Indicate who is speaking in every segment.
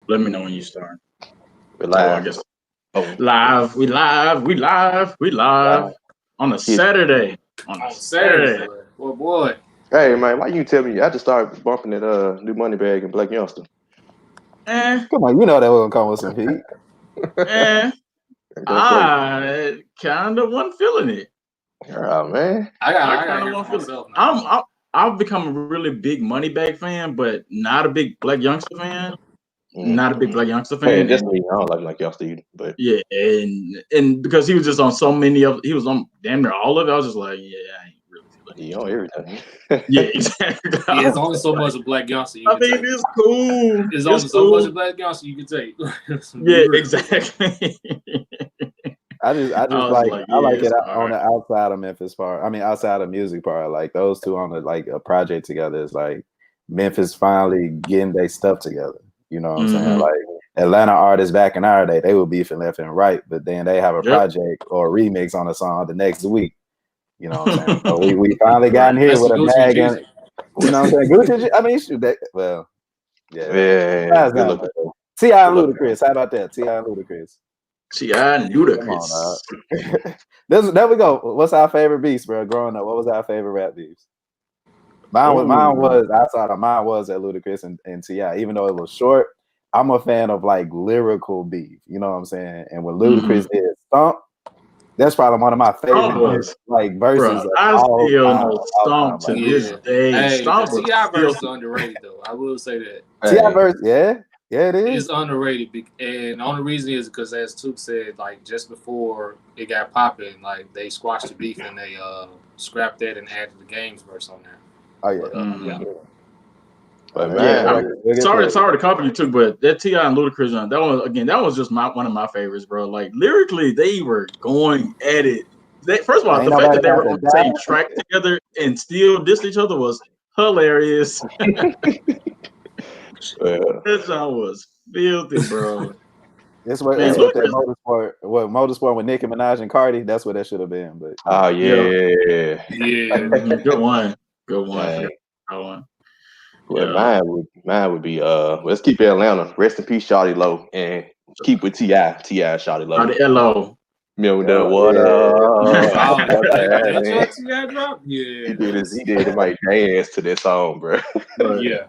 Speaker 1: Let me know when you start.
Speaker 2: We're live.
Speaker 1: I guess live. We live on a Saturday. On a Saturday.
Speaker 3: Oh boy.
Speaker 2: Hey man, why you tell me? I just started bumping that New Money Bag and Black Youngster.
Speaker 4: Come on, you know that wasn't come with some heat.
Speaker 1: I kind of wasn't feeling it.
Speaker 2: Oh man,
Speaker 3: I kind of want myself.
Speaker 1: I've become a really big Moneybag fan, but not a big Black Youngster fan. Not a big Black Youngster fan.
Speaker 2: Man, just me. I don't like Black Youngster either, but
Speaker 1: yeah, and because he was just on so many of, he was on damn near all of it. I was just like, yeah, I ain't really feeling it.
Speaker 2: He on everything.
Speaker 1: Yeah, exactly.
Speaker 3: Yeah, it's only so much of Black Youngster you can take.
Speaker 1: it's cool.
Speaker 3: It's only so much of Black Youngster you can take.
Speaker 1: Yeah, exactly.
Speaker 4: I just like I like it on the outside of Memphis part. I mean, outside of music part, like those two on a project together is like Memphis finally getting their stuff together. You know what I'm saying? Like Atlanta artists back in our day, they were beefing left and right, but then they have a project or a remix on a song the next week. You know what I'm saying? So we finally gotten here with a bag and you know what I'm saying? Gucci, I mean, shoot that. Well, yeah. T.I. and Ludacris. How about that? T.I. and Ludacris.
Speaker 1: T.I. and Ludacris.
Speaker 4: There we go. What's our favorite beefs, bro? Growing up, what was our favorite rap beefs? Mine was outside of mine was at Ludacris and T.I. Even though it was short, I'm a fan of like lyrical beef. You know what I'm saying? And when Ludacris did Stomp, that's probably one of my favorite like verses.
Speaker 1: Bro, I still know Stomp to this day.
Speaker 3: Hey,
Speaker 1: Stomp
Speaker 3: the T.I. verse is underrated though. I will say that.
Speaker 4: T.I. verse, yeah, it is.
Speaker 3: It's underrated, and the only reason is because, as Took said, like just before it got popping, like they squashed the beef and they scrapped that and added the Games verse on there.
Speaker 4: Oh yeah.
Speaker 1: But sorry to copy you too, but that T.I. and Ludacris, that was just one of my favorites, bro. Like lyrically, they were going at it. First of all, the fact that they were on the same track together and still dissed each other was hilarious. That song was filthy, bro.
Speaker 4: That's what that motorsport with Nicki Minaj and Cardi. That's what that should have been. But
Speaker 1: yeah. Good one.
Speaker 2: Well, mine would be let's keep it Atlanta. Rest in peace, Shawty Low, and keep with T.I. Shawty Low.
Speaker 1: Shawty L.O.
Speaker 2: Milk the water.
Speaker 3: Yeah.
Speaker 2: He did like dance to this song, bro.
Speaker 3: Yeah.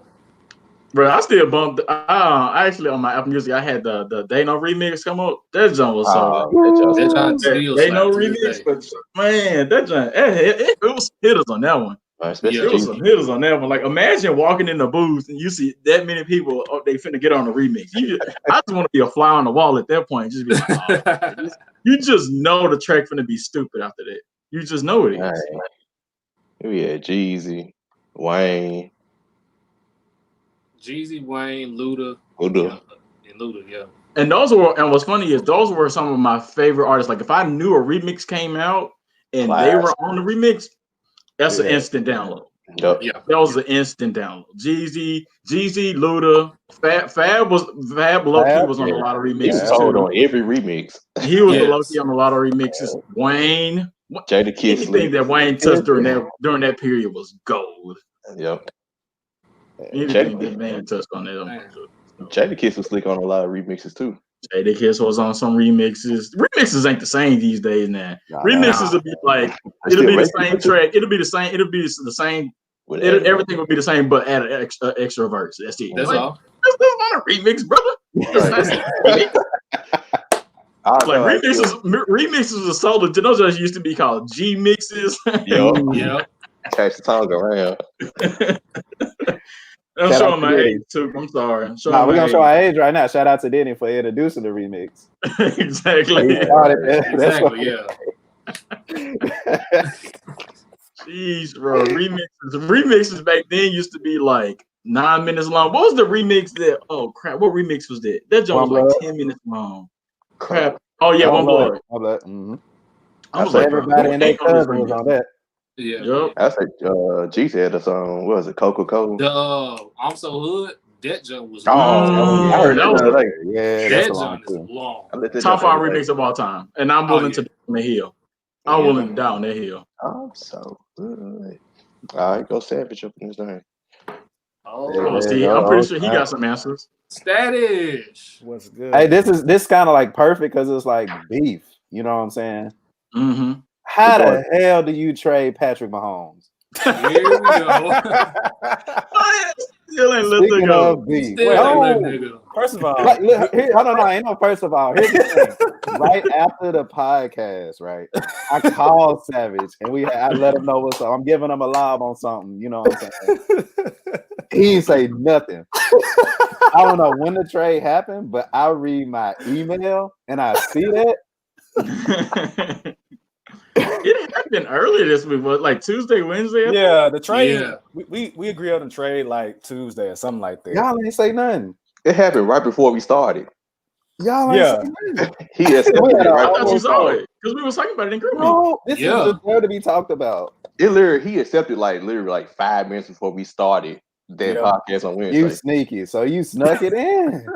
Speaker 1: Bro, I still bumped. Actually, on my Apple Music, I had the They Know remix come up. That joint was so. They Know remix, but man, that joint it was hitters on that one. It was some hitters on that one. Like, imagine walking in the booth and you see that many people. Oh, they finna get on the remix. I just want to be a fly on the wall at that point. Just be like, you just know the track finna be stupid after that. You just know it is.
Speaker 2: We had Jeezy, Wayne.
Speaker 3: Jeezy, Wayne, Luda. Yeah.
Speaker 1: And what's funny is those were some of my favorite artists. Like if I knew a remix came out and they were on the remix, that's an instant download.
Speaker 2: Yep.
Speaker 1: Yeah, that was an instant download. Jeezy, Luda, Fab low-key was on a lot of remixes.
Speaker 2: He was on every remix.
Speaker 1: He was low-key on a lot of remixes. Wayne,
Speaker 2: Jadakiss,
Speaker 1: anything that Wayne touched during that period was gold.
Speaker 2: Yep.
Speaker 1: Anything that man touched on that.
Speaker 2: Jadakiss was slick on a lot of remixes too.
Speaker 1: Jadakiss was on some remixes. Remixes ain't the same these days now. Remixes will be like it'll be the same track. It'll be the same. Everything will be the same, but add an extra verse. That's it.
Speaker 3: That's all.
Speaker 1: That's not a remix, brother. Like remixes are so legit. Those just used to be called G mixes.
Speaker 2: Yeah. Catch the tongue around.
Speaker 1: I'm showing my age too. I'm sorry.
Speaker 4: We're gonna show our age right now. Shout out to Denny for introducing the remix.
Speaker 1: Exactly.
Speaker 3: Exactly.
Speaker 1: Jeez, bro. Remixes back then used to be like 9 minutes long. What was the remix that? Oh crap! What remix was that? That joint was like 10 minutes long. Crap. Oh yeah, One Blood.
Speaker 4: I was like, everybody in their cousin was on that.
Speaker 3: Yeah.
Speaker 1: Yep.
Speaker 2: I said G said the song. What was it? Coca-Cola.
Speaker 3: I'm So Hood. That jump was
Speaker 2: long. I heard that was like
Speaker 3: that jump is long.
Speaker 1: Top 5 remix of all time, and I'm willing to die on the hill. I'm willing to die on that hill.
Speaker 2: I'm so good. All right, go Savage up in this thing.
Speaker 1: Oh, see, I'm pretty sure he got some answers.
Speaker 3: Status.
Speaker 5: What's good?
Speaker 4: Hey, this kind of like perfect because it's like beef. You know what I'm saying?
Speaker 1: Mm-hmm.
Speaker 4: How the hell do you trade Patrick Mahomes?
Speaker 3: Here we go.
Speaker 1: Still ain't let
Speaker 4: Speaking of beef.
Speaker 5: First of all,
Speaker 4: like, look, ain't no first of all. Here's the thing. Right after the podcast, right? I called Savage and I let him know what's up. I'm giving him a lob on something. You know what I'm saying? He didn't say nothing. I don't know when the trade happened, but I read my email and I see that.
Speaker 1: It happened earlier this week, but like Tuesday, Wednesday.
Speaker 5: Yeah, the trade. Yeah. We agreed on the trade like Tuesday or something like that.
Speaker 4: Y'all ain't say nothing.
Speaker 2: It happened right before we started.
Speaker 4: Y'all ain't say nothing.
Speaker 2: He accepted it right
Speaker 1: before we saw it because we were talking about it in group.
Speaker 4: No, this is there to be talked about.
Speaker 2: He accepted like 5 minutes before we started that podcast on Wednesday.
Speaker 4: You sneaky, so you snuck it in.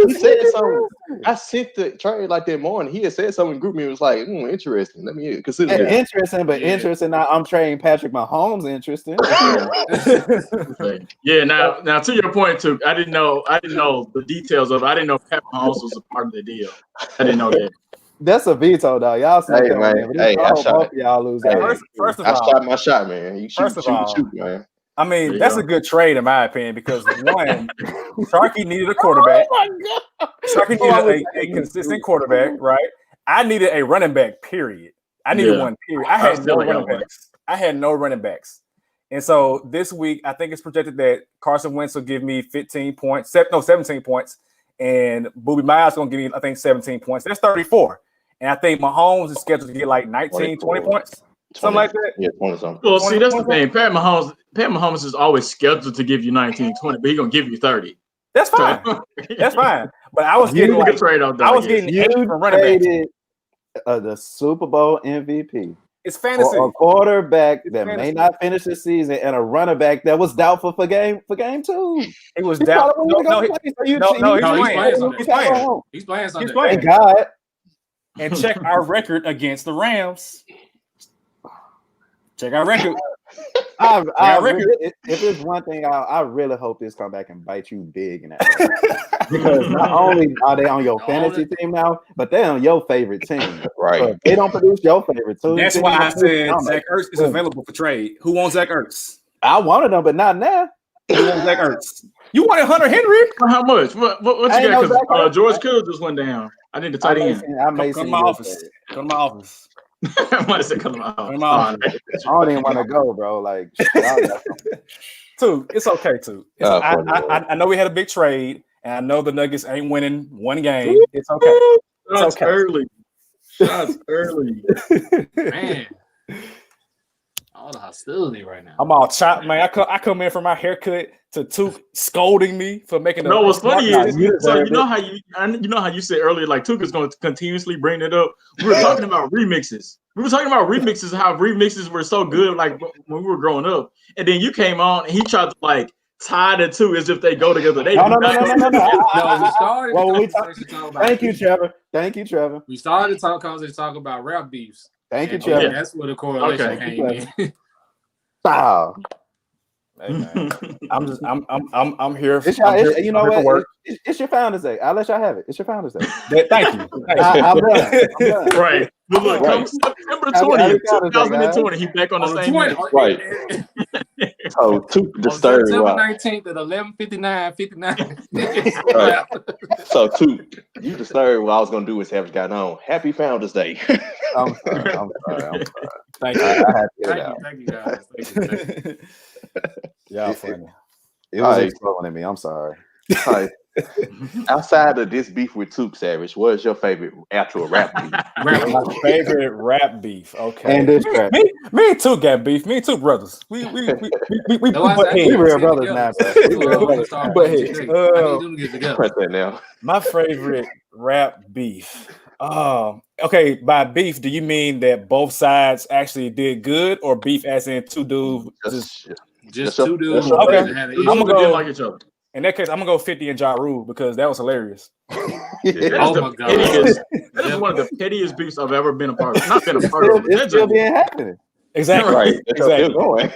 Speaker 2: He said something. I sent the trade like that morning. He had said something in group me. It was like, interesting. Let me consider it.
Speaker 4: Interesting, but interesting. Now I'm trading Patrick Mahomes. Interesting.
Speaker 1: Yeah. Now to your point too, I didn't know the details of it. I didn't know Pat Mahomes was a part of the deal. I didn't know that.
Speaker 4: That's a veto, dog. Y'all
Speaker 2: say
Speaker 4: y'all lose.
Speaker 5: First of all,
Speaker 2: I shot my shot, man. You shoot, man.
Speaker 5: I mean, that's a good trade in my opinion because one, Sharky needed a quarterback. Oh my God. Sharky needed a consistent quarterback, right? I needed a running back. Period. I needed one. Period. I had no running backs. I had no running backs, and so this week I think it's projected that Carson Wentz will give me 17 points, and Booby Miles going to give me I think 17 points. That's 34. And I think Mahomes is scheduled to get like 19, 20 points. Something like that.
Speaker 2: Yeah, 20 something.
Speaker 1: Well, see, that's the thing. Pat Mahomes is always scheduled to give you 19, 20, but he's going to give you 30.
Speaker 5: That's fine. That's fine. But I was getting extra running back.
Speaker 4: The Super Bowl MVP.
Speaker 5: It's fantasy.
Speaker 4: For a quarterback that may not finish the season and a running back that was doubtful for game 2.
Speaker 5: He was doubtful. He's playing Sunday. He's playing.
Speaker 4: God.
Speaker 5: And check our record against the Rams. Check our record.
Speaker 4: If it's one thing, I really hope this come back and bite you big in that. Because not only are they on your fantasy team now, but they're on your favorite team.
Speaker 2: Right.
Speaker 4: So they don't produce your favorite team.
Speaker 5: That's why I said Zach Ertz is available for trade. Who wants Zach Ertz?
Speaker 4: I wanted them, but not now.
Speaker 5: Who wants Zach Ertz? You wanted Hunter Henry?
Speaker 1: For how much? What you got? Because George Kittle just went down. I need to tight end.
Speaker 5: Come to my office. Come to my office.
Speaker 1: I want to say come to my office.
Speaker 4: I don't even want to go, bro. Like,
Speaker 5: Too, it's okay too. I know we had a big trade, and I know the Nuggets ain't winning one game. It's okay.
Speaker 1: It's okay. Shots early.
Speaker 3: Man. All the hostility right now.
Speaker 5: I'm all chopped, man. I come in from my haircut to Tuke scolding me for making.
Speaker 1: No, what's funny is you know how you said earlier, like Tuke is going to continuously bring it up. We were talking about remixes. How remixes were so good, like when we were growing up, and then you came on and he tried to like tie the two as if they go together.
Speaker 4: No.
Speaker 3: Thank
Speaker 4: you, Trevor.
Speaker 3: We started to talk about rap beefs.
Speaker 4: Thank you, Trevor.
Speaker 3: That's where the correlation came in.
Speaker 4: Wow.
Speaker 5: Hey, man. I'm here.
Speaker 4: You know what? It's your Founders Day. I'll let y'all have it. It's your Founders Day.
Speaker 5: Thank you.
Speaker 4: I'm done.
Speaker 1: Right. But look, come September 20th, 2020, he's back on the same day.
Speaker 2: Right. So Tuke disturbed.
Speaker 3: September 19th at 11:59.
Speaker 2: Right. So Tuke, you disturbed what I was gonna do with Savage got on. Happy Founders Day.
Speaker 4: I'm sorry.
Speaker 5: Thank you.
Speaker 3: Thank you guys. Thank you.
Speaker 5: Yeah, funny.
Speaker 4: It was exploding at me. I'm sorry.
Speaker 2: Right. Outside of this beef with Tuke Savage, what is your favorite actual rap beef?
Speaker 5: My favorite rap beef. Okay.
Speaker 4: And this track.
Speaker 5: Me and Tuke got beef. Me and Tuke brothers. We real brothers now, bro. My favorite rap beef. Okay, by beef, do you mean that both sides actually did good, or beef as in two dudes
Speaker 3: just two dudes?
Speaker 5: Okay,
Speaker 1: I'm gonna go like each other.
Speaker 5: In that case, I'm gonna go 50 and Ja Rule because that was hilarious.
Speaker 3: Oh my God,
Speaker 1: that is one of the pettiest beefs I've ever been a part of. Not been a part of.
Speaker 4: It's still being happening.
Speaker 5: Exactly.
Speaker 2: Right. That's
Speaker 5: Exactly.
Speaker 2: still going.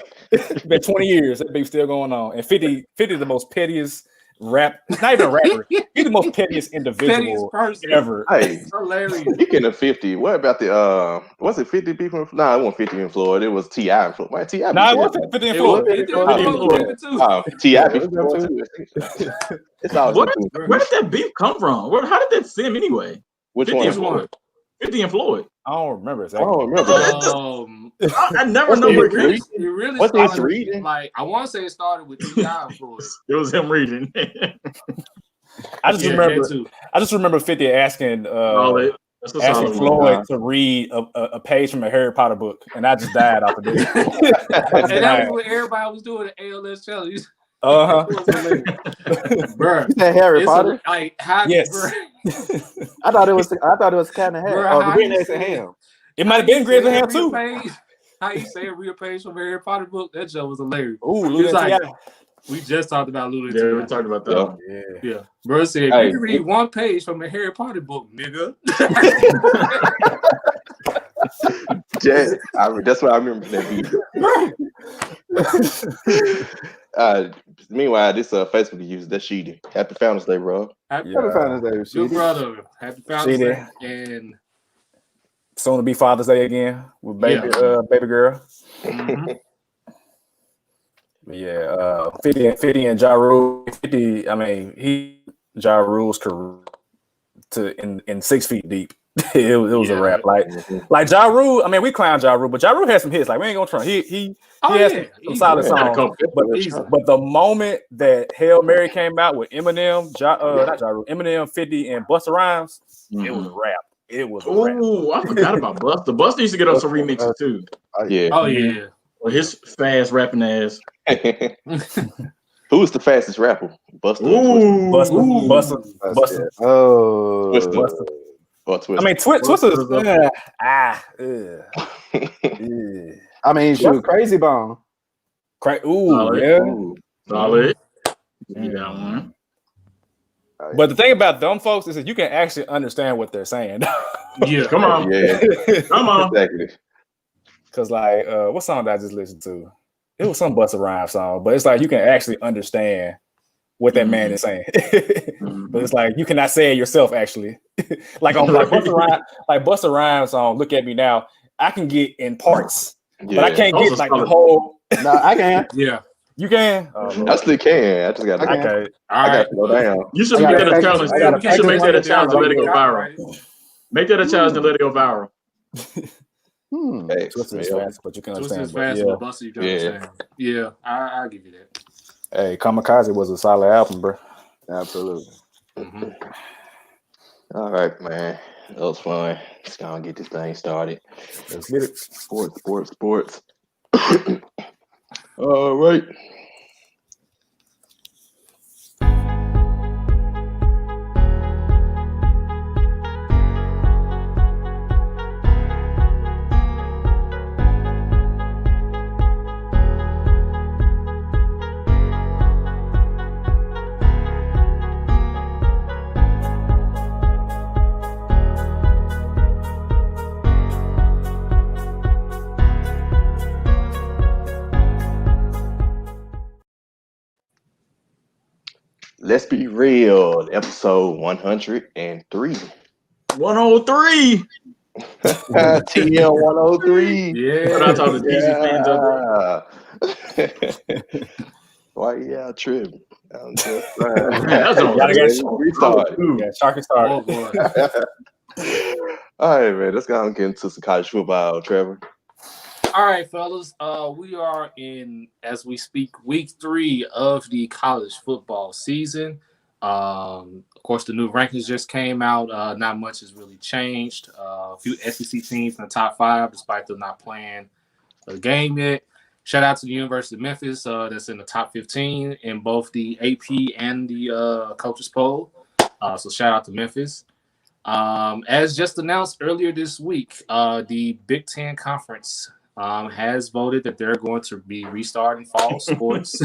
Speaker 5: Been 20 years. That beef's still going on. And 50 the most pettiest rap, not even a rapper. He's the most pettiest individual ever.
Speaker 2: Hey,
Speaker 3: hilarious.
Speaker 2: Speaking of 50, what about the was it 50 people? No, it wasn't 50 in Florida. It was T.I. in Florida. Why T.I.
Speaker 5: No, it wasn't 50 in Florida.
Speaker 2: T.I. before too. It's all
Speaker 1: where did that beef come from? How did that stem anyway?
Speaker 2: Which
Speaker 1: 50
Speaker 2: one?
Speaker 1: In Florida. 50 in Floyd.
Speaker 5: I don't remember exactly.
Speaker 2: I don't remember that.
Speaker 1: I never know where it
Speaker 3: really
Speaker 2: What's
Speaker 3: started,
Speaker 2: he reading?
Speaker 3: Like, I want to say it started with T.I. Floyd.
Speaker 1: It was him reading.
Speaker 5: I just remember 50 asking Floyd to read a page from a Harry Potter book, and I just died off of this.
Speaker 3: And that was what everybody was doing at ALS challenge.
Speaker 4: Bro, Harry Potter.
Speaker 5: Yes.
Speaker 4: I thought it was kind of Harry. The Green Eggs and Ham.
Speaker 5: It might have been Green Eggs and Ham too.
Speaker 3: How you say a real page from a Harry Potter book? That show was hilarious.
Speaker 5: Ooh, Luna
Speaker 3: we just talked about Luna.
Speaker 1: Yeah, we talked about that.
Speaker 3: Yeah. Bro said, "You can read one page from a Harry Potter book, nigga."
Speaker 2: That's what I remember that video. Meanwhile, this Facebook user, that's Sheedy. Happy Founders Day, bro.
Speaker 3: Happy Founders Day, Sheedy. Good brother. Happy Founders Day. And
Speaker 5: soon to be Father's Day again with baby girl.
Speaker 3: Mm-hmm.
Speaker 5: Yeah, 50 and Ja Rule. 50, I mean, Ja Rule's career in 6 feet deep. it was a rap. Like Ja Rule, I mean, we clown Ja Rule, but Ja Rule had some hits. Like, we ain't gonna try. He has some solid songs. But the moment that Hail Mary came out with Eminem, not Ja Rule, Eminem, 50, and Busta Rhymes, it was a rap. It was a rap.
Speaker 1: Oh, I forgot about Busta. Busta used to get up some remixes too.
Speaker 2: Yeah.
Speaker 3: Oh yeah.
Speaker 1: Well, his fast rapping ass.
Speaker 2: Who's the fastest rapper? Busta.
Speaker 5: Busta.
Speaker 2: Oh,
Speaker 5: Busta.
Speaker 2: Twister.
Speaker 5: I mean, Twister's.
Speaker 4: I mean, shoot, Crazy Bone.
Speaker 1: Solid. You got one.
Speaker 5: But the thing about them folks is that you can actually understand what they're saying.
Speaker 1: Come on. Come on.
Speaker 2: Exactly.
Speaker 5: Because, like, what song did I just listen to? It was some Busta Rhymes song, but it's like you can actually understand what that man is saying. But it's like you cannot say it yourself, actually. like Busta Rhymes song, Look at Me Now, I can get in parts, but I can't get like the whole.
Speaker 4: No, I can.
Speaker 3: Yeah.
Speaker 5: You can?
Speaker 2: I still can. I just got to
Speaker 5: okay.
Speaker 2: I got to go down.
Speaker 1: You should make that a challenge. You should make that a challenge and let it go viral. Make that a challenge and let it go viral.
Speaker 2: Hey,
Speaker 5: Twister is fast, but you can understand.
Speaker 3: Busta, you can understand. Yeah, I'll give you that.
Speaker 5: Hey, Kamikaze was a solid album, bro.
Speaker 4: Absolutely.
Speaker 2: Mm-hmm. All right, man. That was fun. Let's go and get this thing started.
Speaker 5: Let's get it.
Speaker 2: Sports. All right. Let's be real. Episode 103.
Speaker 1: 103.
Speaker 2: TL 103.
Speaker 1: Yeah. I talk to DC fans up.
Speaker 2: Why yeah, trip. I'm just
Speaker 5: Sharky start.
Speaker 2: All right, man. Let's go and get into some college football, Trevor.
Speaker 3: All right, fellas. We are in, as we speak, week 3 of the college football season. Of course, the new rankings just came out. Not much has really changed. A few SEC teams in the top 5, despite them not playing a game yet. Shout out to the University of Memphis. That's in the top 15 in both the AP and the coaches poll. So shout out to Memphis. As just announced earlier this week, the Big Ten Conference has voted that they're going to be restarting fall sports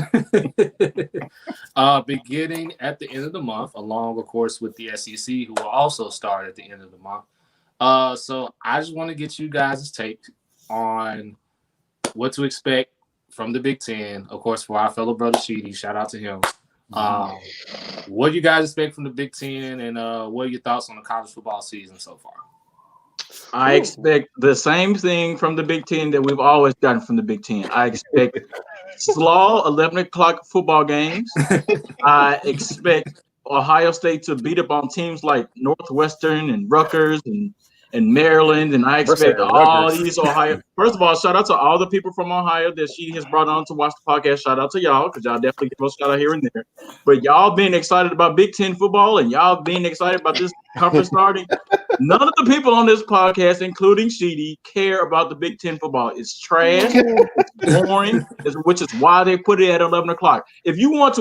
Speaker 3: beginning at the end of the month, along, of course, with the SEC, who will also start at the end of the month. So I just want to get you guys' take on what to expect from the Big Ten. Of course, for our fellow brother Sheedy, shout out to him. What do you guys expect from the Big Ten, and what are your thoughts on the college football season so far?
Speaker 1: I expect the same thing from the Big Ten that we've always gotten from the Big Ten. I expect slaw 11 o'clock football games. I expect Ohio State to beat up on teams like Northwestern and Rutgers and Maryland, and I expect all these Ohio. First of all, shout out to all the people from Ohio that she has brought on to watch the podcast. Shout out to y'all, because y'all definitely give us a shout out here and there. But y'all being excited about Big Ten football and y'all being excited about this conference starting, none of the people on this podcast, including Sheedy, care about the Big Ten football. It's trash, it's boring, which is why they put it at 11 o'clock. If you want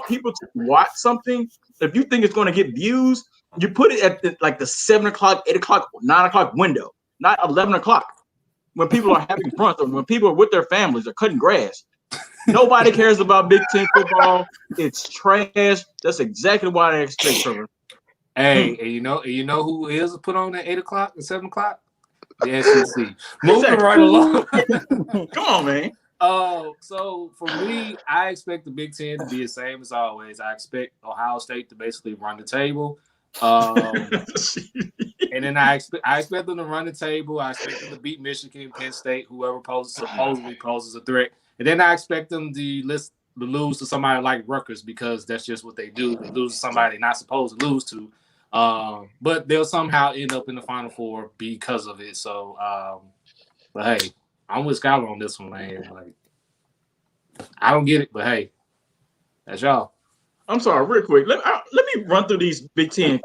Speaker 1: people to watch something, if you think it's going to get views, you put it at the 7 o'clock, 8 o'clock, 9 o'clock window, not 11 o'clock when people are having brunch or when people are with their families or cutting grass. Nobody cares about Big Ten football. It's trash. That's exactly what I expect from it.
Speaker 3: Hey, and you know who is put on at 8 o'clock and 7 o'clock? The SEC. Moving right along.
Speaker 1: Come on, man.
Speaker 3: So for me, I expect the Big Ten to be the same as always. I expect Ohio State to basically run the table. And then I expect them to run the table. I expect them to beat Michigan, Penn State, whoever supposedly poses a threat. And then I expect them to lose to somebody like Rutgers, because that's just what they do. They lose to somebody they're not supposed to lose to. But they'll somehow end up in the Final Four because of it. So, but hey, I'm with Skylar on this one, man. Like, I don't get it, but hey, that's y'all.
Speaker 1: I'm sorry, real quick. Let me run through these Big Ten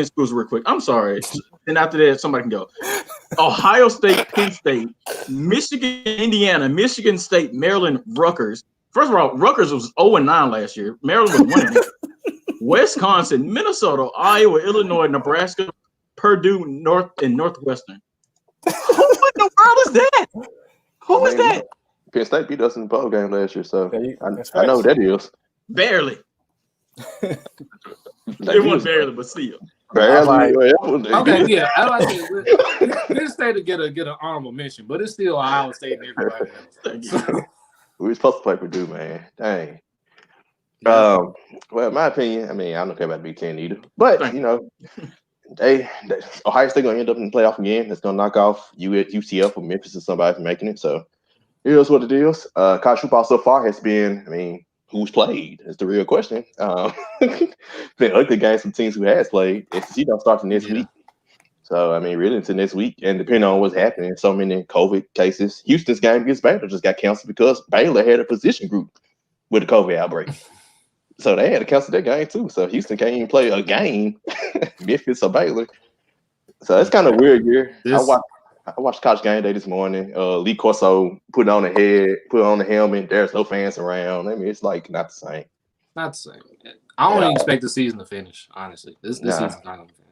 Speaker 1: schools real quick. I'm sorry. And after that, somebody can go. Ohio State, Penn State, Michigan, Indiana, Michigan State, Maryland, Rutgers. First of all, Rutgers was 0-9 last year. Maryland was 1-8. Wisconsin, Minnesota, Iowa, Illinois, Nebraska, Purdue, Northwestern. Who in the world is that? Who is that?
Speaker 2: Penn State beat us in the bowl game last year, so I know who that is.
Speaker 1: Barely. It wasn't barely, but still.
Speaker 2: Barely.
Speaker 3: Okay, yeah. I like it. Penn State to get an honorable mention, but it's still Ohio State and everybody else.
Speaker 2: We were supposed to play Purdue, man. Dang. Well, in my opinion, I mean, I don't care about Big Ten either. But, you know, Ohio State going to end up in the playoff again. That's going to knock off UCF or Memphis or somebody from making it. So, it is what it is. College football so far has been, I mean, who's played is the real question. Been ugly games from teams who has played. SEC don't start the next week. So, I mean, really until next week. And depending on what's happening, so many COVID cases. Houston's game against Baylor just got canceled because Baylor had a position group with the COVID outbreak. So they had to cancel their game too. So Houston can't even play a game. Memphis or Baylor. So it's kind of weird here. I watched College Game Day this morning. Lee Corso put on the helmet. There's no fans around. I mean, it's like not the same.
Speaker 3: Not the same. I don't even expect the season to finish, honestly. This season's not going to finish.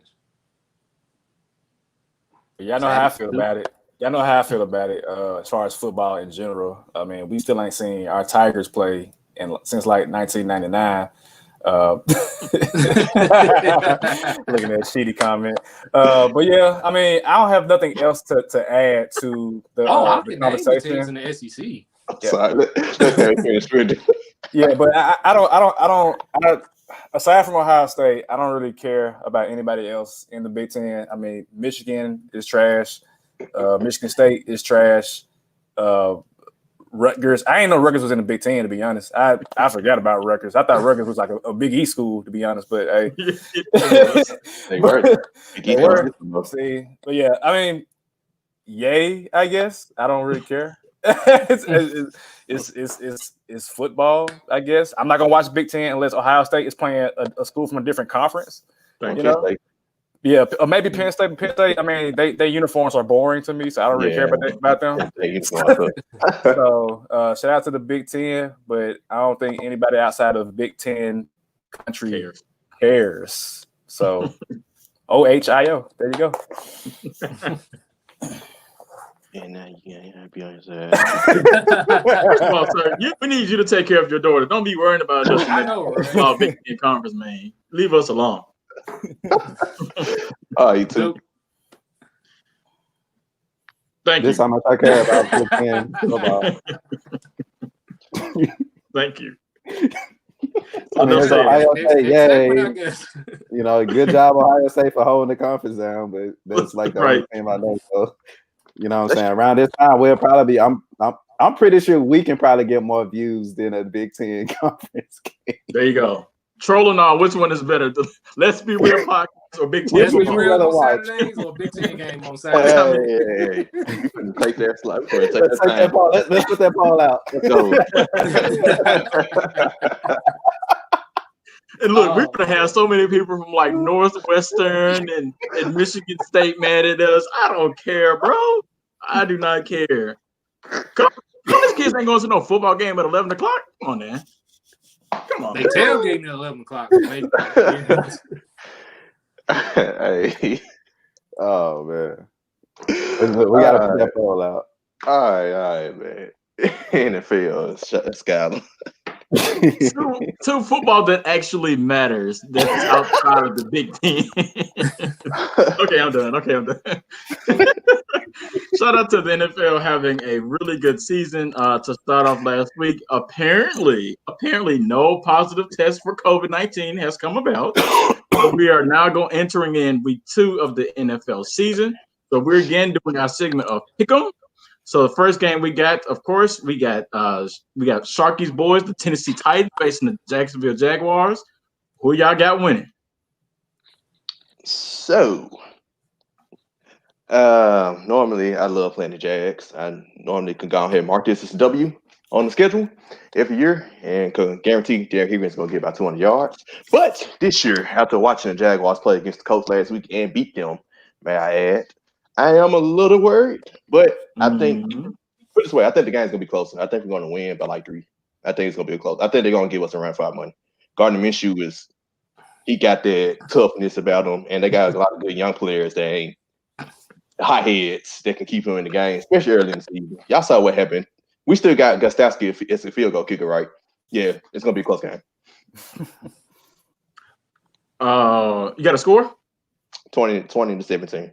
Speaker 5: Y'all know how I feel about it. As far as football in general. I mean, we still ain't seen our Tigers play since like 1999. Looking at Sheedy comment. But yeah, I mean, I don't have nothing else to add to the conversation
Speaker 3: in the SEC.
Speaker 5: Yeah, but I don't. Aside from Ohio State, I don't really care about anybody else in the Big Ten. I mean, Michigan is trash. Michigan State is trash. Rutgers. I ain't know Rutgers was in the Big Ten, to be honest. I forgot about Rutgers. I thought Rutgers was like a Big East school, to be honest. But hey, they were. See, but yeah, I mean, yay, I guess. I don't really care. It's football, I guess. I'm not gonna watch Big Ten unless Ohio State is playing a school from a different conference. You know? Yeah, or maybe Penn State. I mean, they uniforms are boring to me, so I don't really care about them. So shout out to the Big Ten, but I don't think anybody outside of Big Ten country cares. So OHIO, there you go.
Speaker 2: And now you gotta be on your side.
Speaker 1: Well, sir, we need you to take care of your daughter. Don't be worrying about us.
Speaker 3: I know, right?
Speaker 1: Big Ten conference, man. Leave us alone.
Speaker 2: Oh, you too.
Speaker 1: Thank you.
Speaker 4: This how much I care about Big Ten football.
Speaker 1: Thank you.
Speaker 4: I mean, it's Ohio State, yay. You know, good job, Ohio State, for holding the conference down, but that's like the only team I know. So, you know what I'm saying? Around this time, we'll probably be. I'm pretty sure we can probably get more views than a Big Ten conference game.
Speaker 1: There you go. Trolling on which one is better? Let's Be Real podcast or Big Ten?
Speaker 3: Let's Be Real on Saturdays or Big Ten game on Saturday.
Speaker 2: Hey. You can take that slide.
Speaker 4: Let's put that ball out.
Speaker 2: Let's go.
Speaker 1: And look, we're gonna have so many people from like Northwestern and Michigan State mad at us. I don't care, bro. I do not care. These kids ain't going to no football game at 11 o'clock. Come on, man. Come on.
Speaker 3: They tailgating at 11 o'clock.
Speaker 2: Hey.
Speaker 4: Oh, man. We got to put that ball out.
Speaker 2: All right, man. NFL, Skyler.
Speaker 1: Two football that actually matters. That's outside of the Big Ten. Okay, I'm done. Shout out to the NFL having a really good season to start off last week. Apparently, no positive test for COVID-19 has come about. So we are now entering in week 2 of the NFL season. So we're again doing our segment of Pick'em. So the first game we got, of course, we got Sharky's boys, the Tennessee Titans, facing the Jacksonville Jaguars. Who y'all got winning?
Speaker 2: So, normally I love playing the Jags. I normally can go ahead and mark this as a W on the schedule every year and can guarantee Derrick Henry's going to get about 200 yards. But this year, after watching the Jaguars play against the Colts last week and beat them, may I add, I am a little worried, but I think, put it this way, I think the game's going to be closer. I think we're going to win by like 3. I think it's going to be close. I think they're going to give us around 5 money. Gardner Minshew he got that toughness about him, and they got a lot of good young players that ain't hot heads that can keep him in the game, especially early in the season. Y'all saw what happened. We still got Gostowski as a field goal kicker, right? Yeah, it's going to be a close game.
Speaker 1: You got a score?
Speaker 2: 20-17.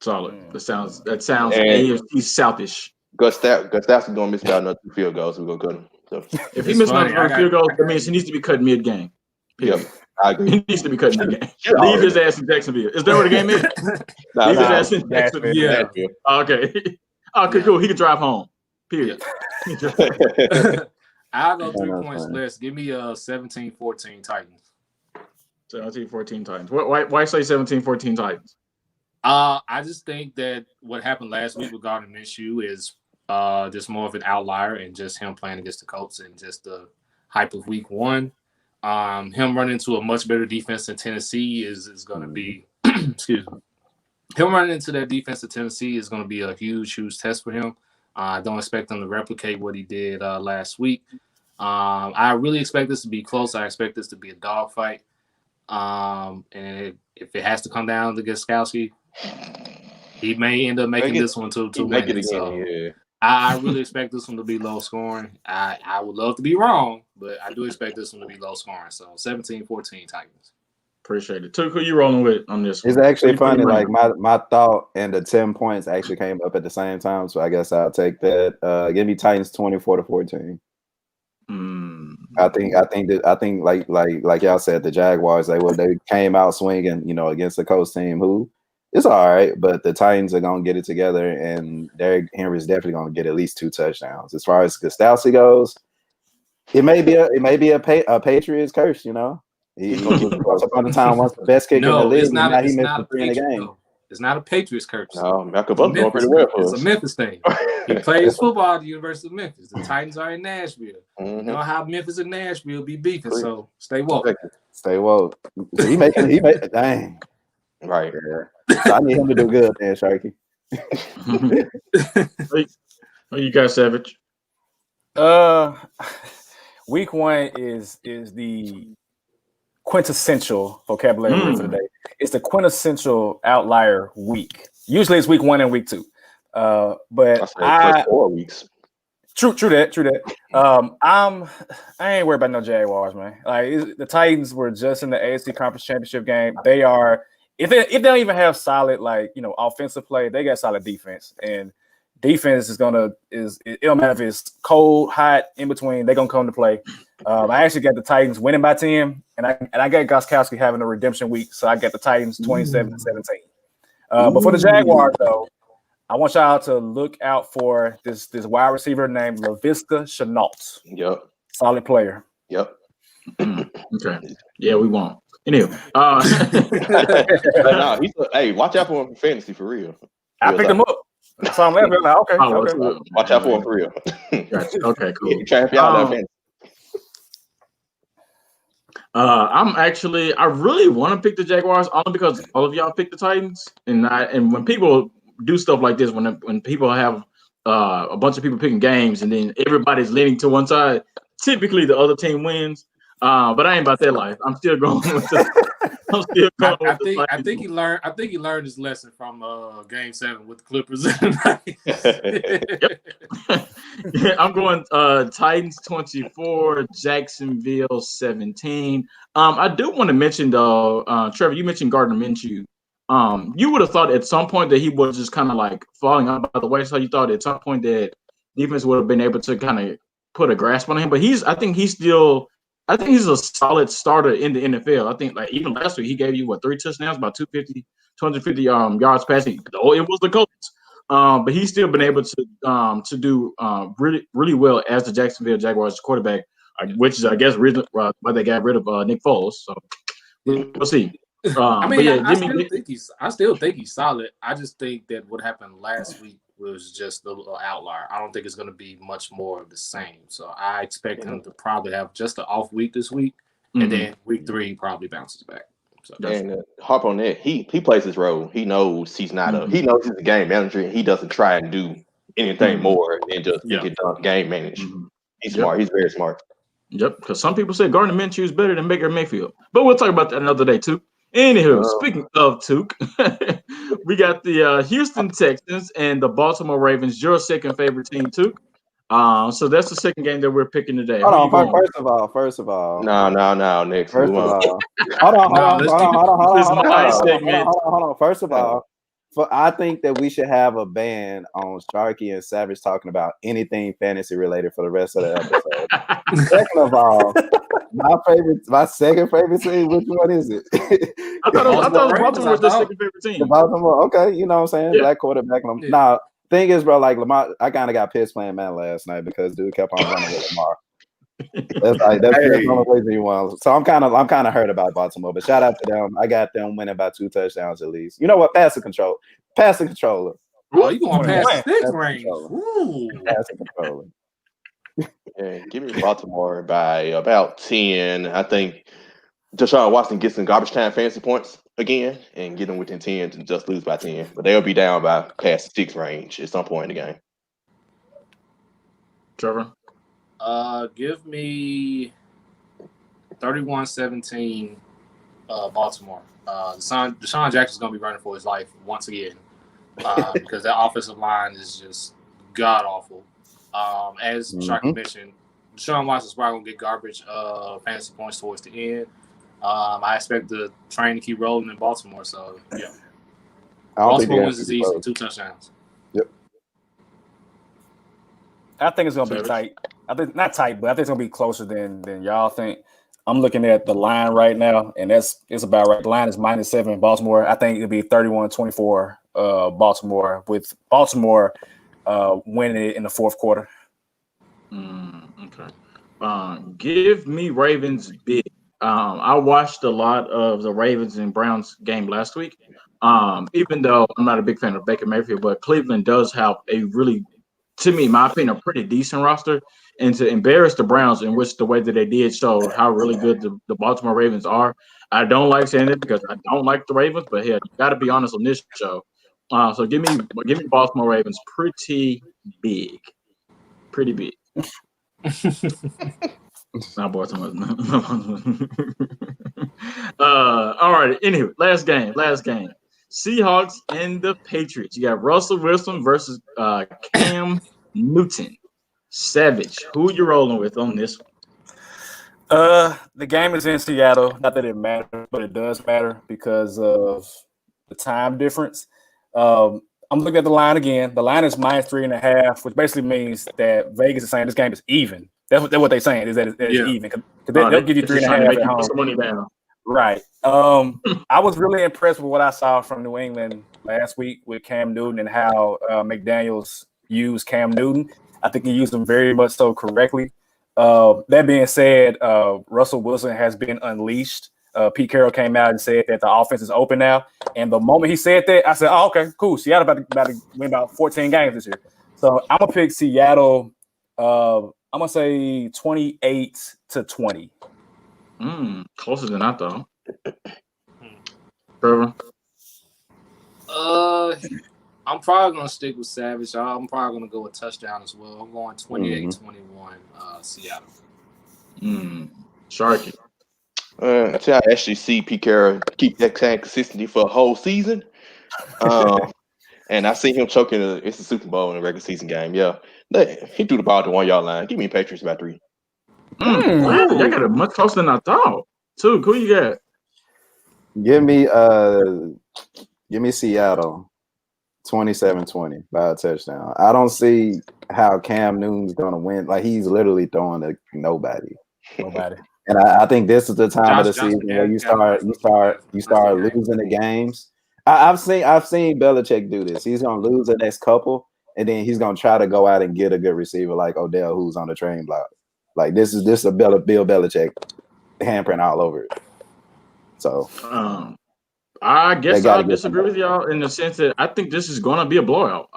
Speaker 1: Solid. That sounds AFC Southish.
Speaker 2: Gostowski's gonna miss about another 2 field goals. We're gonna cut him. So
Speaker 1: if he misses another field goal, that means he needs to be cut mid-game.
Speaker 2: Yep, I agree.
Speaker 1: He needs to be cut mid-game. Leave his ass in Jacksonville. Is that where the game is? Leave his ass in Jacksonville. Yeah. Okay. Okay, cool. He can drive home. Period.
Speaker 3: I'll go 3 points less. Give me 17-14 Titans.
Speaker 1: 17-14 Titans. Why say 17-14 Titans?
Speaker 3: I just think that what happened last week with Gardner Minshew is just more of an outlier and just him playing against the Colts and just the hype of week 1. Him running into a much better defense in Tennessee is going to be excuse me. Him running into that defense in Tennessee is going to be a huge test for him. I don't expect him to replicate what he did last week. I really expect this to be close. I expect this to be a dogfight. And if it has to come down to Gostowski, he may end up making this one to win it. So I really expect this one to be low scoring. I would love to be wrong, but I do expect this one to be low scoring. So 17-14 Titans.
Speaker 1: Appreciate it. Tuke, who you rolling with on this one?
Speaker 4: It's actually funny. Like my thought and the 10 points actually came up at the same time. So I guess I'll take that. Give me Titans 24-14. I think like y'all said, the Jaguars they came out swinging, against the Colts team who is all right, but the Titans are gonna get it together, and Derrick Henry is definitely gonna get at least 2 touchdowns. As far as Gostowski goes, it may be a Patriots curse, He was upon the time once the best kicker in the league, and now he missed 3 in the game.
Speaker 3: No. It's not a Patriots curse.
Speaker 2: No, Malcolm Butler doing pretty well for us.
Speaker 3: It's a Memphis thing. He plays football at the University of Memphis. The Titans are in Nashville. You know how Memphis and Nashville be beefing, so stay woke.
Speaker 4: Stay woke. He made dang.
Speaker 2: Right.
Speaker 4: Yeah. So I need him to do good, man, Sharky.
Speaker 1: What you got, Savage?
Speaker 5: Week 1 is the quintessential vocabulary word for the day. It's the quintessential outlier week. Usually it's week 1 and week 2. But I
Speaker 2: 4 weeks.
Speaker 5: True that. I ain't worried about no Jaguars, man. Like the Titans were just in the AFC Conference Championship game. They are if they don't even have solid offensive play, they got solid defense. And defense is it don't matter if it's cold, hot, in between, they're gonna come to play. I actually got the Titans winning by 10, and I got Gostkowski having a redemption week, so I got the Titans 27-17. But for the Jaguars, though, I want y'all to look out for this wide receiver named LaVisca Chenault.
Speaker 2: Yep.
Speaker 5: Solid player.
Speaker 2: Yep.
Speaker 1: Okay. Yeah, we won't. Anyway.
Speaker 2: Hey, watch out for him for fantasy for real.
Speaker 5: I picked him up. So I'm laughing. Like, okay.
Speaker 2: Watch out for him for real.
Speaker 1: Gotcha. Okay, cool. I really want to pick the Jaguars only because all of y'all picked the Titans, and when people do stuff like this, when people have a bunch of people picking games and then everybody's leaning to one side, typically the other team wins. But I ain't about that life. I'm still going with
Speaker 3: I think he learned his lesson from Game 7 with the Clippers.
Speaker 1: Yeah, I'm going Titans 24, Jacksonville 17. I do want to mention though, Trevor, you mentioned Gardner Minshew. You would have thought at some point that he was just kind of like falling out by the way. So you thought at some point that defense would have been able to kind of put a grasp on him. But I think he's a solid starter in the NFL. I think like even last week he gave you 3 touchdowns, about 250 yards passing. Though it was the Colts, but he's still been able to do really really well as the Jacksonville Jaguars quarterback, which is I guess reason why they got rid of Nick Foles. So we'll see.
Speaker 3: I still think he's solid. I just think that what happened last week was just a little outlier. I don't think it's going to be much more of the same. So I expect him to probably have just an off week this week, and then week 3 he probably bounces back. So
Speaker 2: harp on that. He plays his role. He knows he's not he knows he's a game manager. He doesn't try and do anything more than just get done game manage. He's smart. He's very smart.
Speaker 1: Yep. Because some people say Gardner Minshew is better than Baker Mayfield, but we'll talk about that another day too. Anywho, speaking of Took, we got the Houston Texans and the Baltimore Ravens, your second favorite team, Took. So that's the second game that we're picking today.
Speaker 4: Hold on, first of all.
Speaker 2: No, Nick.
Speaker 4: First of all. Hold on. First of all, I think that we should have a ban on Sharky and Savage talking about anything fantasy related for the rest of the episode. Second of all, my second favorite team, which one is it?
Speaker 1: I thought Baltimore was the second favorite team.
Speaker 4: Baltimore, okay, you know what I'm saying? Black quarterback. Nah, thing is, bro, like Lamar, I kind of got pissed playing man last night because dude kept on running with Lamar. That's the only reason you want. So I'm kind of hurt about Baltimore, but shout out to them. I got them winning by 2 touchdowns at least. You know what? Passing controller.
Speaker 3: Oh, you going past 6 range?
Speaker 4: Passing controller.
Speaker 2: Yeah, give me Baltimore by about 10. I think Deshaun Watson gets some garbage time fantasy points again and get them within 10 to just lose by 10. But they'll be down by past 6 range at some point in the game.
Speaker 1: Trevor?
Speaker 3: Give me 31-17 Baltimore. Deshaun Jackson's going to be running for his life once again because that offensive line is just god-awful. As Sharky mentioned, Deshaun Watson's probably going to get garbage fantasy points towards the end. I expect the train to keep rolling in Baltimore. So, yeah. Baltimore wins this easy, 2 touchdowns.
Speaker 4: Yep.
Speaker 5: I think it's going to be tight. I think not tight, but I think it's going to be closer than y'all think. I'm looking at the line right now, and it's about right. The line is -7 Baltimore. I think it'll be 31-24 Baltimore, with Baltimore winning it in the fourth quarter.
Speaker 1: Okay. Give me Ravens big. I watched a lot of the Ravens and Browns game last week. Even though I'm not a big fan of Baker Mayfield, but Cleveland does have a really, to me, in my opinion, a pretty decent roster. And to embarrass the Browns, in which the way that they did showed how really good the Baltimore Ravens are. I don't like saying it because I don't like the Ravens, but hey, you got to be honest on this show. So give me Baltimore Ravens pretty big. Not Baltimore. All right. Anyway, last game. Seahawks and the Patriots. You got Russell Wilson versus Cam Newton. Savage, who you rolling with on this one?
Speaker 5: The game is in Seattle. Not that it matters, but it does matter because of the time difference. I'm looking at the line again. The line is -3.5, which basically means that Vegas is saying this game is even. That's what they're saying is that it's even because they'll give you 3.5 at home.
Speaker 1: Put some money down.
Speaker 5: Right. I was really impressed with what I saw from New England last week with Cam Newton and how McDaniels used Cam Newton. I think he used him very much so correctly. That being said, Russell Wilson has been unleashed. Pete Carroll came out and said that the offense is open now. And the moment he said that, I said, oh, okay, cool. Seattle about to win about 14 games this year. So I'm going to pick Seattle. I'm going to say 28-20.
Speaker 1: Closer than I thought. Trevor?
Speaker 3: I'm probably going to stick with Savage. I'm probably going to go with touchdown as well. I'm going 28-21 Seattle.
Speaker 1: Sharky.
Speaker 2: Until I actually see Pete Carroll keep that kind of consistency for a whole season. And I see him choking. It's a Super Bowl in a regular season game. Yeah. He threw the ball to the 1 yard line. Give me Patriots by 3.
Speaker 1: Wow, y'all got it much closer than I thought. Too. Who you got?
Speaker 4: Give me Seattle 27-20 by a touchdown. I don't see how Cam Newton's gonna win. Like he's literally throwing to nobody. And I think this is the time of the season where you start losing the games. I've seen Belichick do this. He's gonna lose the next couple, and then he's gonna try to go out and get a good receiver like Odell, who's on the train block. Like this is a Bill Belichick handprint all over it. So
Speaker 1: I guess I disagree with y'all in the sense that I think this is gonna be a blowout.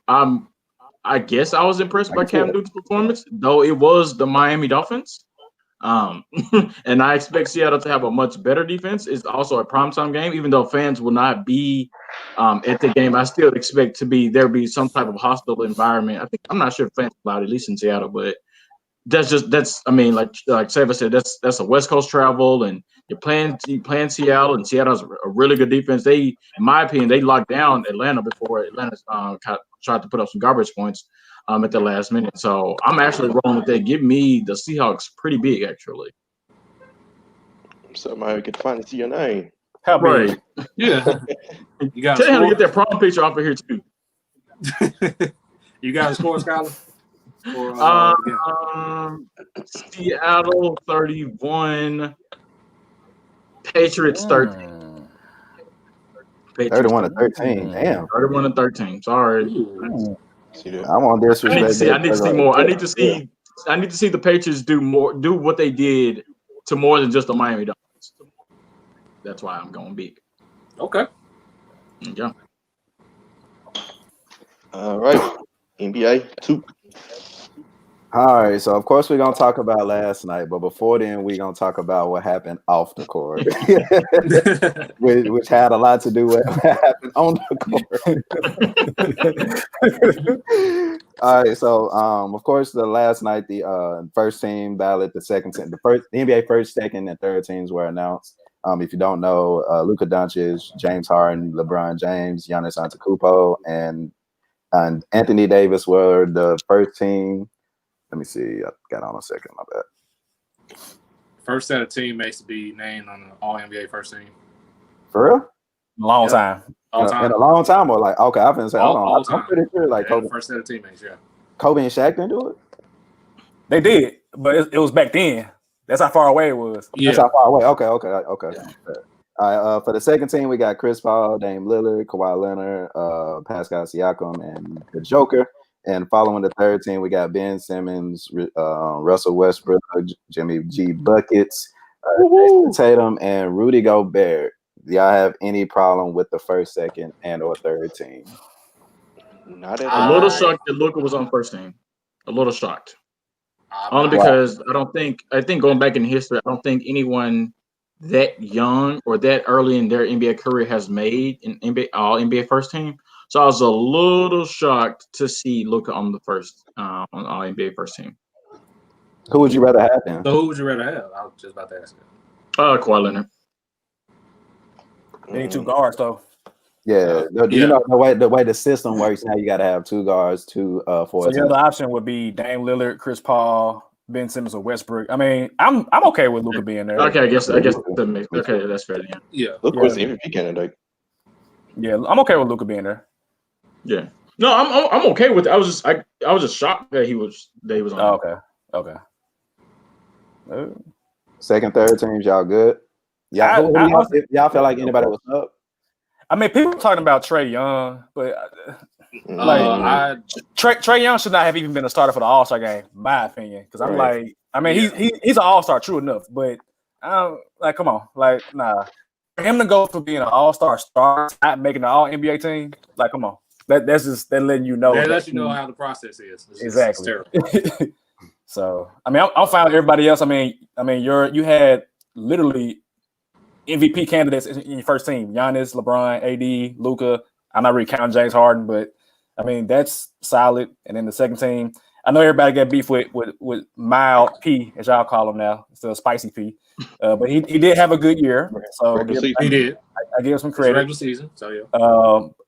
Speaker 1: I guess I was impressed by Cam Newton's performance, though it was the Miami Dolphins. And I expect Seattle to have a much better defense. It's also a primetime game, even though fans will not be at the game. I still expect there be some type of hostile environment. I'm not sure if fans are allowed, at least in Seattle, but like Sava said, that's a West Coast travel, and you're playing Seattle, and Seattle's a really good defense. They, in my opinion, they locked down Atlanta before Atlanta tried to put up some garbage points at the last minute. So I'm actually rolling with that. Give me the Seahawks pretty big, actually.
Speaker 2: Somebody could finally see your name.
Speaker 5: How big?
Speaker 1: Right. Yeah. You got tell him to get that prom picture off of here too.
Speaker 3: You got a score, Skyler?
Speaker 1: Seattle 31, Patriots 13.
Speaker 4: 31-13. Damn.
Speaker 1: 31-13. Sorry.
Speaker 4: I'm on this.
Speaker 1: I need to see more. I need to see the Patriots do what they did to more than just the Miami Dolphins. That's why I'm going big.
Speaker 3: Okay.
Speaker 1: Yeah.
Speaker 2: All right. NBA 2.
Speaker 4: All right, so of course we're gonna talk about last night, but before then we're gonna talk about what happened off the court, which had a lot to do with what happened on the court. All right, so of course the last night the first team ballot, the NBA first, second, and third teams were announced. If you don't know, Luka Doncic, James Harden, LeBron James, Giannis Antetokounmpo, and Anthony Davis were the first team. Let me see. I got on a second. My bad.
Speaker 3: First set of teammates to be named on the All-NBA first team.
Speaker 4: For real?
Speaker 5: Long time.
Speaker 3: All time.
Speaker 4: In a long time, or like, okay, I've been saying, hold on. I'm pretty sure like Kobe.
Speaker 3: First set of teammates, yeah.
Speaker 4: Kobe and Shaq didn't do it?
Speaker 5: They did, but it was back then. That's how far away it was.
Speaker 4: Yeah. That's how far away. Okay. Yeah. All right, for the second team, we got Chris Paul, Dame Lillard, Kawhi Leonard, Pascal Siakam, and the Joker. And following the third team, we got Ben Simmons, Russell Westbrook, Jimmy G Buckets, Jason Tatum, and Rudy Gobert. Do y'all have any problem with the first, second, and/or third team?
Speaker 2: Not at
Speaker 1: all. A little shocked that Luka was on first team. A little shocked. Only because I think going back in history, I don't think anyone that young or that early in their NBA career has made an NBA first team. So I was a little shocked to see Luka on the first on All NBA first team.
Speaker 4: Who would you rather have then?
Speaker 3: So who would you rather have? I was just about to ask you.
Speaker 1: Kawhi Leonard.
Speaker 5: They need two guards though.
Speaker 4: Yeah, you know the way the system works now. You got to have two guards, two forwards.
Speaker 5: So the other option would be Dame Lillard, Chris Paul, Ben Simmons, or Westbrook. I mean, I'm okay with Luka being there.
Speaker 1: Okay, I guess that makes okay. That's fair.
Speaker 2: Yeah, Luka was the MVP candidate.
Speaker 5: Yeah, I'm okay with Luka being there.
Speaker 1: Yeah. No, I'm okay with it. I was just shocked that he was on.
Speaker 5: Oh, okay.
Speaker 4: Second, third teams, y'all good? Yeah, y'all feel like anybody was up?
Speaker 5: I mean, people talking about Trae Young, but Trae Young should not have even been a starter for the All-Star game, in my opinion. Because I'm like, I mean, he's an All-Star, true enough, but like, come on, like, nah. For him to go from being an All-Star starter, not making the All-NBA team, like, come on. That's just letting you know.
Speaker 3: That lets you know how the process is.
Speaker 5: Exactly. So, I mean, I'm fine with everybody else. I mean, you had literally MVP candidates in your first team: Giannis, LeBron, AD, Luka. I'm not really counting James Harden, but I mean that's solid. And then the second team, I know everybody got beef with Mild P, as y'all call him now, instead of Spicy P. But he did have a good year, so
Speaker 3: he did.
Speaker 5: I give him some credit.
Speaker 3: Regular season, so yeah.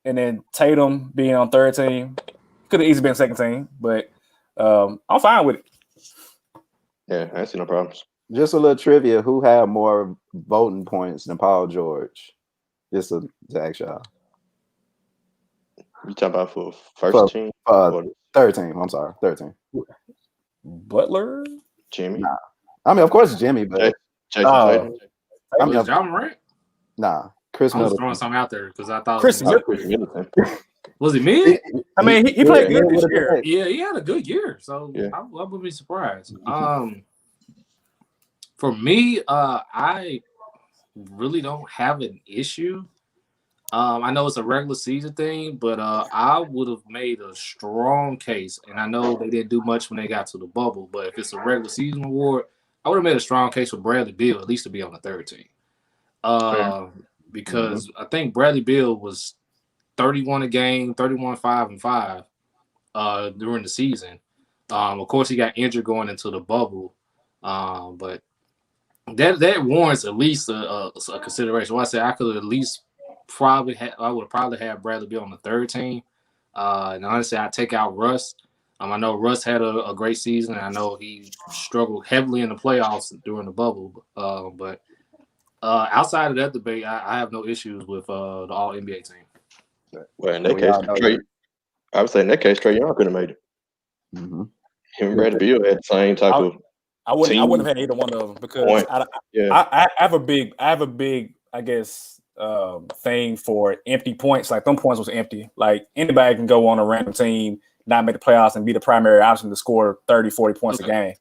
Speaker 5: And then Tatum being on third team could have easily been second team, but I'm fine with it.
Speaker 2: Yeah, I see no problems.
Speaker 4: Just a little trivia: who had more voting points than Paul George? Just to ask y'all.
Speaker 2: You talking about for first team?
Speaker 4: Third team. I'm sorry, third team.
Speaker 5: Butler,
Speaker 2: Jimmy.
Speaker 4: Nah. I mean, of course, Jimmy, but
Speaker 3: Was John Morant?
Speaker 4: Nah, Chris
Speaker 3: I was
Speaker 4: Middleton.
Speaker 3: throwing something out there because I thought
Speaker 2: Chris Middleton.
Speaker 3: Was he mid?
Speaker 5: I mean, he played good this year.
Speaker 3: Yeah, he had a good year, so I would be surprised. For me, I really don't have an issue. I know it's a regular season thing, but I would have made a strong case, and I know they didn't do much when they got to the bubble, but if it's a regular season award, I would have made a strong case for Bradley Beal at least to be on the third team. Because I think Bradley Beal was 31 a game, 31, 5 and 5 during the season. Of course, he got injured going into the bubble, but that warrants at least a consideration. Well, I said I could at least I would probably have Bradley Beal on the third team. And honestly, I take out Russ. I know Russ had a great season, and I know he struggled heavily in the playoffs during the bubble. But outside of that debate, I have no issues with the All NBA team.
Speaker 2: Well, in that case, I would say in that case, Trae Young could have made it.
Speaker 4: Mm-hmm.
Speaker 2: Him and Bradley Beal had the same type of.
Speaker 5: I wouldn't have had either one of them because I have a big, I guess, thing for empty points. Like them points was empty. Like anybody can go on a random team, not make the playoffs, and be the primary option to score 30, 40 points a game.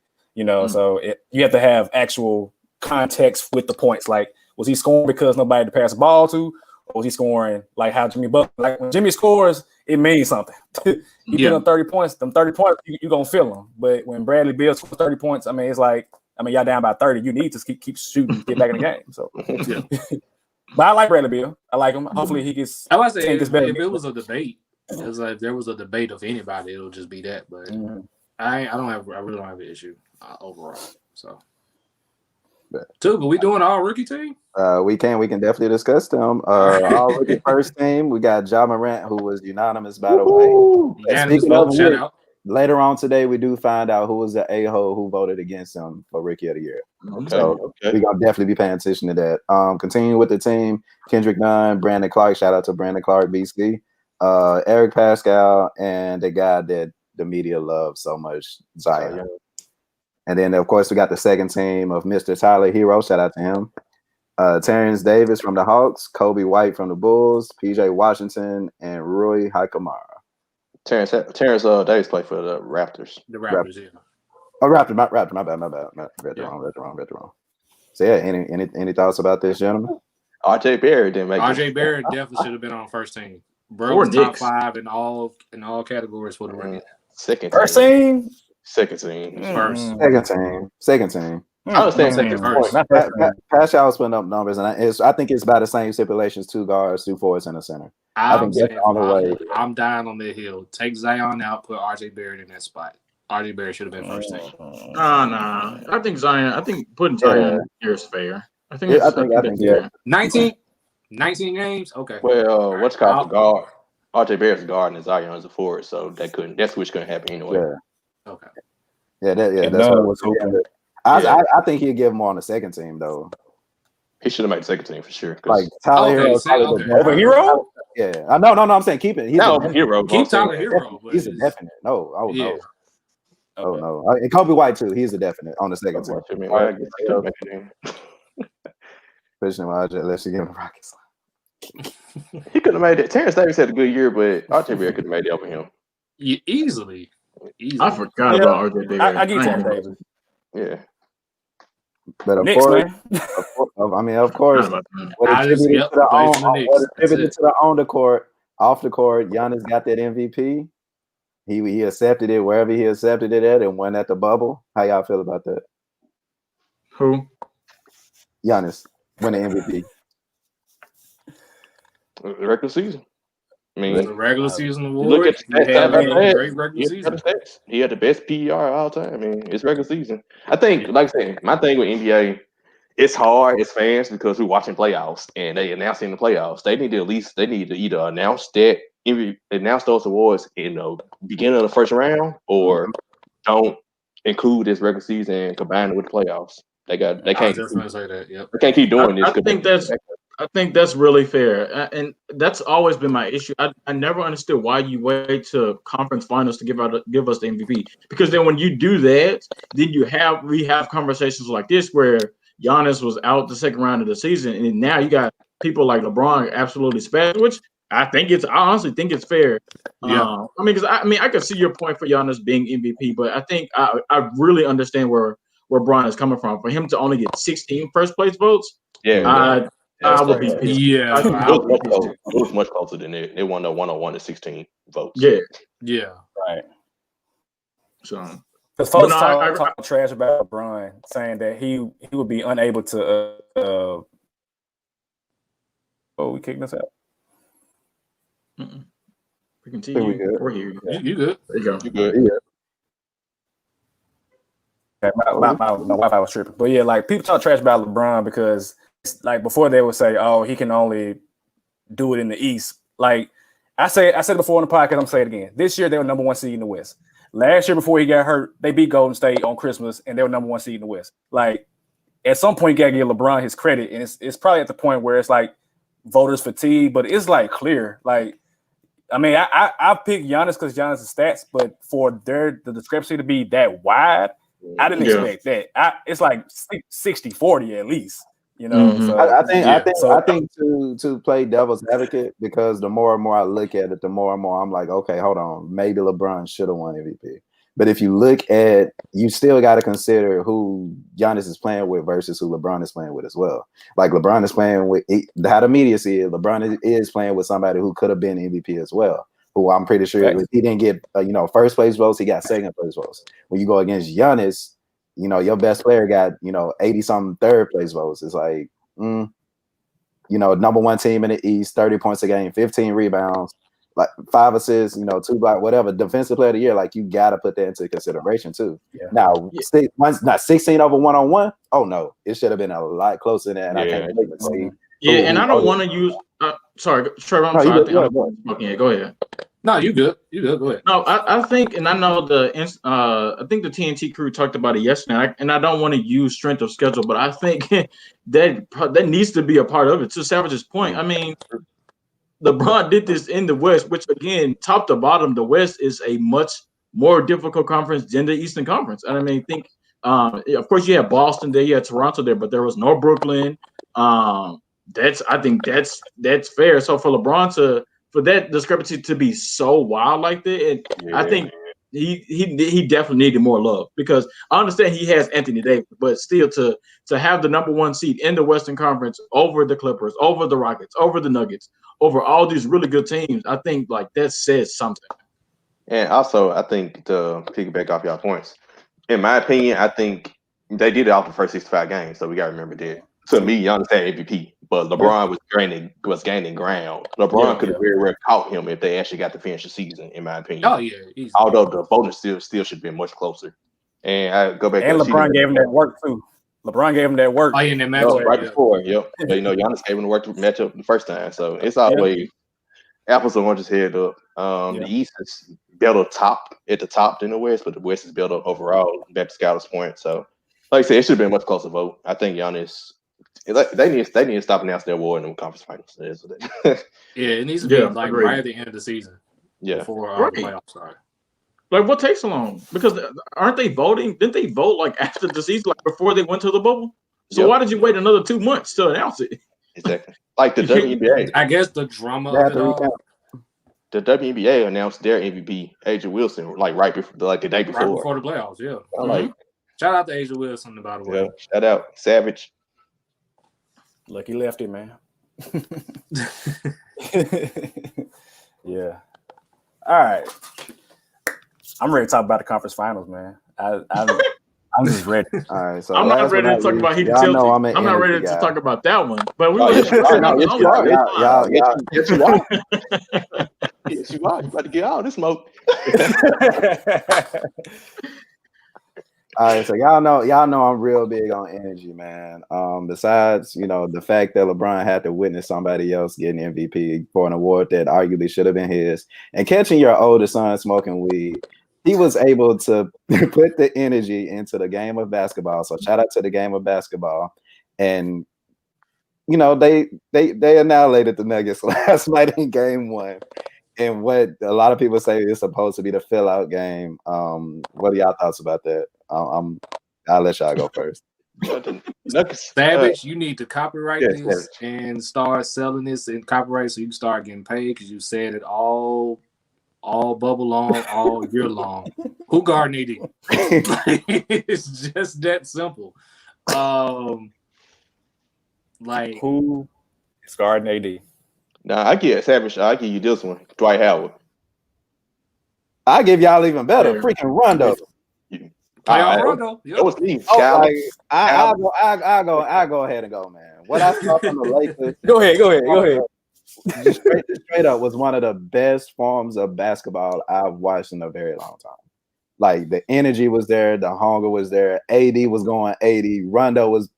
Speaker 5: So you have to have actual context with the points. Like, was he scoring because nobody to pass the ball to, or was he scoring like how Jimmy Butler? Like when Jimmy scores, it means something. You get on 30 points, them 30 points, you're going to feel them. But when Bradley Beal scores 30 points, I mean, it's like, y'all down by 30. You need to keep shooting, get back in the game. So, but I like Bradley Beal. I like him. Hopefully he gets.
Speaker 3: I would say if it was a debate, it's like if there was a debate of anybody, it'll just be that. But I really don't have an issue overall. So, but we doing all rookie team?
Speaker 4: We can definitely discuss them. All rookie first team, we got Ja Morant, who was unanimous, by the way. Speaking of
Speaker 3: shout out.
Speaker 4: Later on today, we do find out who was the a-hole who voted against him for Rookie of the Year. So we're going to definitely be paying attention to that. Continuing with the team, Kendrick Nunn, Brandon Clark, shout out to Brandon Clark, BC, Eric Pascal, and the guy that the media loves so much, Zion. And then, of course, we got the second team of Mr. Tyler Hero, shout out to him. Terrence Davis from the Hawks, Kobe White from the Bulls, PJ Washington, and Rui Hachimura.
Speaker 2: Terrence Davis played for the Raptors.
Speaker 3: The Raptors, yeah.
Speaker 4: Oh, Raptor, my bad. Read it wrong. So yeah, any thoughts about this, gentlemen?
Speaker 2: RJ Barrett didn't make it.
Speaker 3: RJ Barrett definitely should have been on first team. Bro was top 5 in all categories for the Rockets.
Speaker 2: Second
Speaker 5: team.
Speaker 2: Second team.
Speaker 4: Second team.
Speaker 2: I was saying second first.
Speaker 4: Pascal was putting up numbers, and I think it's by the same stipulations: 2 guards, 2 forwards, and a center. I think that's on the way.
Speaker 3: I'm dying on that hill. Take Zion out, put RJ Barrett in that spot. RJ Barrett should have been first team.
Speaker 1: Nah. I think putting Zion here is fair. I think
Speaker 3: 19 games? Okay.
Speaker 2: Well, what's called the guard? RJ Barrett's a guard and Zion is a forward, so that switch couldn't happen anyway.
Speaker 4: Yeah.
Speaker 3: Okay.
Speaker 4: That's what I was hoping. I think he'd give more on the second team though.
Speaker 2: He should have made the second team for sure.
Speaker 4: Like Tyler Hero
Speaker 5: over Hero.
Speaker 4: Yeah, no, I'm saying keep it. He's
Speaker 2: not over Hero.
Speaker 3: Keep Tyler Hero.
Speaker 4: He's a definite. No,
Speaker 3: yeah.
Speaker 4: no. Oh no, and Kobe White too. He's a definite on the second team. Especially unless you give him Rockets.
Speaker 2: He could have made it. Terrence Davis had a good year, but RJ Barrett could have made it over him.
Speaker 3: Yeah, easily.
Speaker 1: I forgot about RJ Barrett.
Speaker 5: I get Terrence Davis.
Speaker 2: Yeah.
Speaker 4: But of course, what attributed to the on the court, off the court, Giannis got that MVP. He accepted it wherever he accepted it at and won at the bubble. How y'all feel about that?
Speaker 1: Who?
Speaker 4: Giannis winning MVP.
Speaker 2: The regular season. I mean,
Speaker 3: the regular season award.
Speaker 2: Look at the
Speaker 3: great regular season.
Speaker 2: He had the best PER all time. I mean, it's regular season. I think, like I said, my thing with NBA, it's hard as fans because we're watching playoffs and they announcing the playoffs. They need to either announce those awards in the beginning of the first round or don't include this regular season and combine it with the playoffs. They can't
Speaker 3: say that. Yep.
Speaker 2: They can't keep doing this.
Speaker 1: I think that's really fair, and that's always been my issue. I never understood why you wait to conference finals to give us the MVP, because then when you do that, then we have conversations like this where Giannis was out the second round of the season, and now you got people like LeBron absolutely special, which I honestly think it's fair.
Speaker 3: Yeah.
Speaker 1: I can see your point for Giannis being MVP, but I think I really understand where Brian is coming from. For him to only get 16 first place votes, I would be pissed.
Speaker 3: Yeah,
Speaker 2: it was much closer than it. It won the 101 to 16 votes.
Speaker 3: Yeah, right.
Speaker 1: So,
Speaker 5: because folks talk trash about LeBron, saying that he would be unable to. We kicking us out.
Speaker 1: We continue. We're here.
Speaker 3: You good?
Speaker 1: There you go.
Speaker 2: You good?
Speaker 4: Yeah.
Speaker 5: My Wi-Fi was tripping, but yeah, like people talk trash about LeBron because like before they would say, "Oh, he can only do it in the East." Like I said it before on the podcast, I'm gonna say it again. This year they were number 1 seed in the West. Last year before he got hurt, they beat Golden State on Christmas, and they were number 1 seed in the West. Like at some point, you gotta give LeBron his credit, and it's probably at the point where it's like voters fatigue, but it's like clear. Like I mean, I picked Giannis because Giannis' stats, but for the discrepancy to be that wide. I didn't expect that. It's like 60-40 at least, you know.
Speaker 4: Mm-hmm. So I think to play devil's advocate, because the more and more I look at it, the more and more I'm like, okay, hold on, maybe LeBron should have won MVP. But if you look at, you still got to consider who Giannis is playing with versus who LeBron is playing with as well. Like LeBron is playing with how the media see it. LeBron is playing with somebody who could have been MVP as well. Who I'm pretty sure if he didn't get first place votes, he got second place votes. When you go against Giannis, your best player got 80-something third place votes. It's like, number 1 team in the East, 30 points a game, 15 rebounds, like 5 assists, 2 blocks, whatever. Defensive player of the year, like you got to put that into consideration too. Yeah. Now, not 16 over 1-on-1. Oh no, it should have been a lot closer than that. And I can't wait to see.
Speaker 1: Yeah, and I don't want to use. Sorry, Trevor. I'm sorry. Go ahead.
Speaker 3: No, you good. Go ahead.
Speaker 1: No, I think, and I know I think the TNT crew talked about it yesterday, and I don't want to use strength of schedule, but I think that needs to be a part of it. To Savage's point, I mean, LeBron did this in the West, which again, top to bottom, the West is a much more difficult conference than the Eastern Conference. And I mean, of course, you had Boston there, you had Toronto there, but there was no Brooklyn. I think that's fair. So for LeBron for that discrepancy to be so wild like that, I think he definitely needed more love, because I understand he has Anthony Davis, but still to have the number 1 seed in the Western Conference over the Clippers, over the Rockets, over the Nuggets, over all these really good teams, I think like that says something.
Speaker 2: And also, I think to piggyback off y'all points, in my opinion, I think they did it off the first 65 games, so we got to remember that. To me, Giannis had MVP, but LeBron was gaining ground. LeBron could have very well caught him if they actually got to finish the season, in my opinion.
Speaker 3: Oh yeah, easy.
Speaker 2: Although the voting still should have been much closer. And I go back.
Speaker 5: And LeBron gave him that work too. LeBron gave him that work.
Speaker 3: Oh, in that matchup
Speaker 2: right before. Yep. But Giannis gave him the work to match up the first time. So it's always apples and oranges head up. The East is better at the top than the West, but the West is better overall. Back to Scouter's point. So, like I said, it should have been a much closer vote. I think Giannis They need to stop announcing their war in the conference finals.
Speaker 3: Yeah, it needs to be like right at the end of the season.
Speaker 2: Yeah,
Speaker 3: before the playoffs start.
Speaker 1: Like, what takes so long? Because aren't they voting? Didn't they vote like after the season, like before they went to the bubble? So why did you wait another 2 months to announce it?
Speaker 2: Exactly. Like the WNBA.
Speaker 3: I guess the drama of it all.
Speaker 2: The WNBA announced their MVP, Asia Wilson, like right before, like the day before.
Speaker 3: Right before the playoffs, yeah.
Speaker 2: Like,
Speaker 3: shout out to Asia Wilson, by the way.
Speaker 2: Yeah, shout out Savage.
Speaker 5: Lucky lefty, man. Yeah. All right. I'm ready to talk about the conference finals, man. I'm just ready.
Speaker 4: All right, so
Speaker 1: I'm not ready to talk about Heat Celtics. I'm not ready to talk about that one. But we
Speaker 2: yes, you are. Yes, you are. Yes, you are. You about to get all this smoke.
Speaker 4: All right, so y'all know I'm real big on energy, man. Besides, the fact that LeBron had to witness somebody else getting MVP for an award that arguably should have been his, and catching your older son smoking weed, he was able to put the energy into the game of basketball. So shout out to the game of basketball. And they annihilated the Nuggets last night in game 1. And what a lot of people say is supposed to be the fill-out game. What are y'all thoughts about that? I'll let y'all go first.
Speaker 3: Savage, you need to copyright this and start selling this in copyright so you can start getting paid because you said it all bubble long, all year long. Who guard AD? It's just that simple. Like
Speaker 5: who is guarding AD?
Speaker 2: Nah, I give Savage. I give you this one, Dwight Howard.
Speaker 4: I give y'all even better, freaking Rondo.
Speaker 3: Rondo.
Speaker 2: That was me.
Speaker 4: I'll go ahead and go, man. What I saw from the Lakers.
Speaker 5: Go ahead.
Speaker 4: Just straight up was one of the best forms of basketball I've watched in a very long time. Like the energy was there, the hunger was there. AD was going 80. Rondo was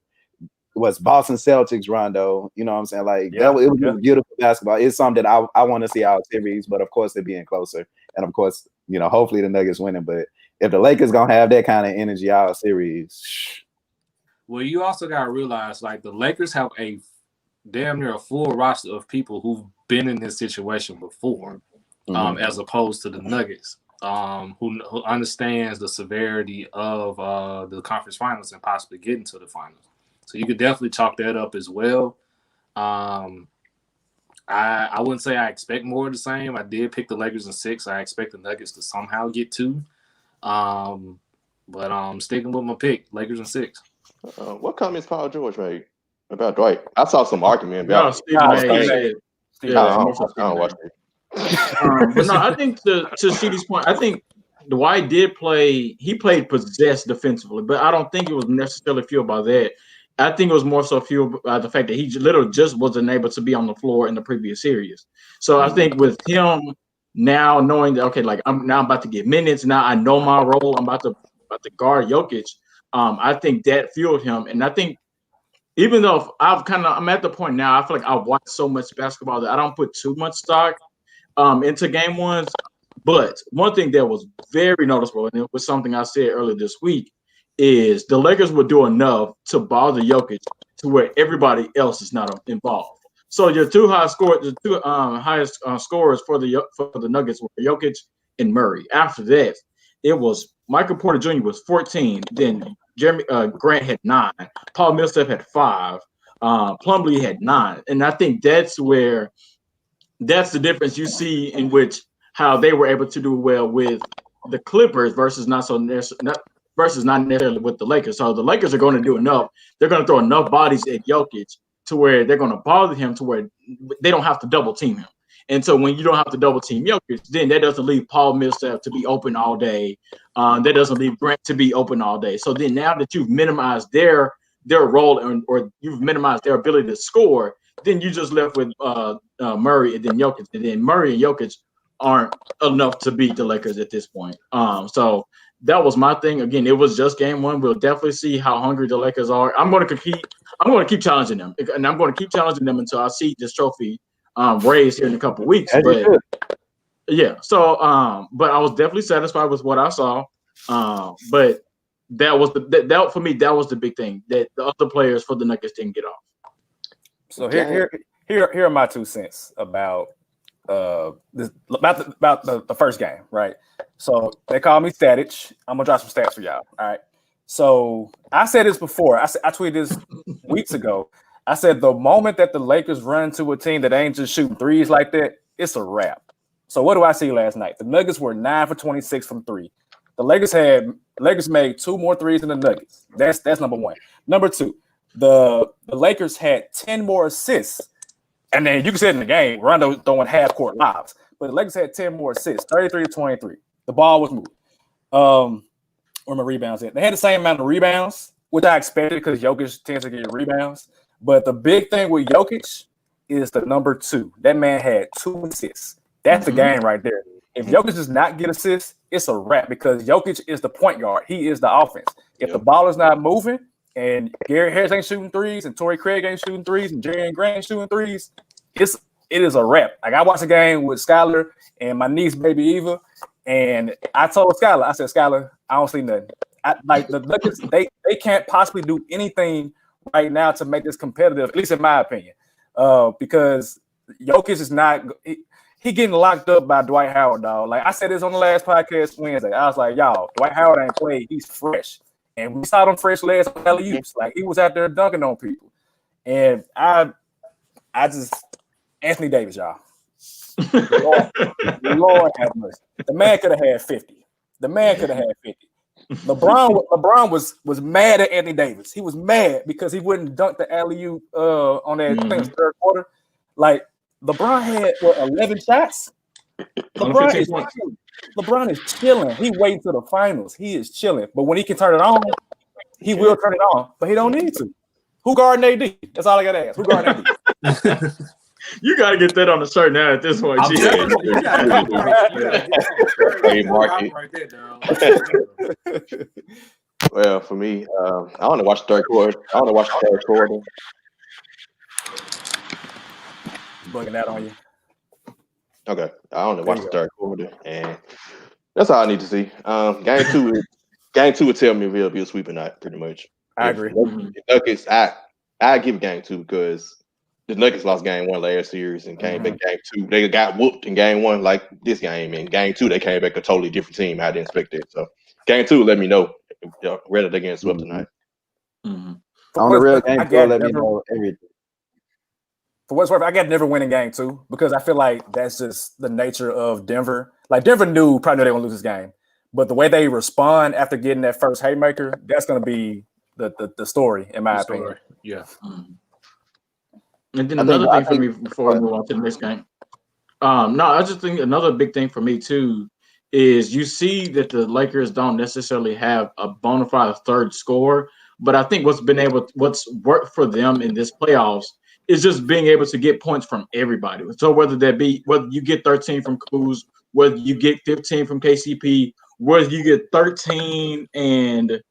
Speaker 4: Boston Celtics Rondo. You know what I'm saying? Like it was beautiful basketball. It's something that I want to see our series, but of course they're being closer. And of course, hopefully the Nuggets winning. But if the Lakers gonna have that kind of energy our series.
Speaker 3: Well, you also gotta realize like the Lakers have a damn near a full roster of people who've been in this situation before, as opposed to the Nuggets, who understands the severity of the conference finals and possibly getting to the finals. So you could definitely chalk that up as well. I wouldn't say I expect more of the same. I did pick the Lakers in 6. I expect the Nuggets to somehow get 2. But I'm sticking with my pick, Lakers in 6.
Speaker 2: What comments Paul George made about Dwight? I saw some argument
Speaker 1: I
Speaker 2: about
Speaker 1: don't watch it. But no, I think to CD's point, I think Dwight did play. He played possessed defensively, but I don't think it was necessarily fueled by that. I think it was more so fueled by the fact that he literally just wasn't able to be on the floor in the previous series. So I think with him now knowing that, okay, like I'm about to get minutes. Now I know my role. I'm about to guard Jokic. I think that fueled him. And I think even though I'm at the point now, I feel like I've watched so much basketball that I don't put too much stock into game ones. But one thing that was very noticeable, and it was something I said earlier this week, is the Lakers would do enough to bother Jokic to where everybody else is not involved. So your two highest scorers for the Nuggets were Jokic and Murray. After that, it was Michael Porter Jr. was 14. Then Jeremy Grant had 9. Paul Millsap had 5. Plumlee had 9. And I think that's the difference you see in which how they were able to do well with the Clippers versus not necessarily with the Lakers. So the Lakers are going to do enough. They're going to throw enough bodies at Jokic to where they're going to bother him to where they don't have to double team him. And so when you don't have to double team Jokic, then that doesn't leave Paul Millsap to be open all day. That doesn't leave Grant to be open all day. So then now that you've minimized their role or you've minimized their ability to score, then you just left with Murray and then Jokic. And then Murray and Jokic aren't enough to beat the Lakers at this point. So that was my thing. Again, it was just game 1. We'll definitely see how hungry the Lakers are. I'm going to keep challenging them, and I'm going to keep challenging them until I see this trophy raised here in a couple of weeks. But yeah, so but I was definitely satisfied with what I saw. But that was that for me, that was the big thing that the other players for the Nuggets didn't get off.
Speaker 5: So here are my 2 cents about the first game, right? So they call me Statich. I'm gonna drop some stats for y'all. All right. So I said this before. I tweeted this weeks ago. I said the moment that the Lakers run into a team that ain't just shooting threes like that, it's a wrap. So what do I see last night? The Nuggets were 9 for 26 from 3. The Lakers made 2 more threes than the Nuggets. That's number 1. Number 2, the Lakers had 10 more assists. And then you can see it in the game, Rondo throwing half-court lobs. But the Lakers had 10 more assists, 33 to 23. The ball was moving. Where my rebounds at? They had the same amount of rebounds, which I expected because Jokic tends to get rebounds. But the big thing with Jokic is the number 2. That man had 2 assists. That's the game right there. If Jokic does not get assists, it's a wrap because Jokic is the point guard. He is the offense. If the ball is not moving and Gary Harris ain't shooting threes and Torrey Craig ain't shooting threes and Jerry Grant ain't shooting threes, it is a wrap. Like I watched a game with Skylar and my niece, baby Eva, and I told Skylar, I said, Skylar, I don't see nothing. Like the Nuggets, they can't possibly do anything right now to make this competitive, at least in my opinion, because Jokic is not he getting locked up by Dwight Howard, dog. Like I said this on the last podcast Wednesday. I was like, y'all, Dwight Howard ain't played. He's fresh. And we saw them fresh legs on alley-oops. Like he was out there dunking on people. And I just Anthony Davis, y'all. Lord have mercy. The man could have had 50. LeBron was mad at Anthony Davis. He was mad because he wouldn't dunk the alley-oop on that third quarter. Like LeBron had 11 shots. LeBron is chilling. He waiting to the finals. He is chilling. But when he can turn it on, he will turn it on. But he don't need to. Who guarding AD? That's all I got to ask. Who guarding AD?
Speaker 1: You got to get that on the shirt now at this point.
Speaker 2: Well, for me, I want to watch the third quarter.
Speaker 5: Bugging that on you.
Speaker 2: Okay, I want to watch the third quarter, and that's all I need to see. Game two would tell me if it'll be a sweep or not. Pretty much.
Speaker 5: I agree.
Speaker 2: The Nuggets, I give game 2 because the Nuggets lost game 1 last series and came back game 2. They got whooped in game 1 like this game. In game 2, they came back a totally different team. I didn't expect it. So game 2, let me know whether they're getting swept tonight.
Speaker 4: On the real game, let me know everything.
Speaker 5: For what's worth, I got Denver winning game 2 because I feel like that's just the nature of Denver. Like Denver probably knew they were going to lose this game, but the way they respond after getting that first haymaker, that's going to be the story, in my opinion.
Speaker 3: Yeah.
Speaker 1: And then another thing for me before we move on to the next game. I just think another big thing for me too is you see that the Lakers don't necessarily have a bona fide third scorer, but I think what's worked for them in this playoffs is just being able to get points from everybody. So whether you get 13 from Kuz, whether you get 15 from KCP, whether you get 13 and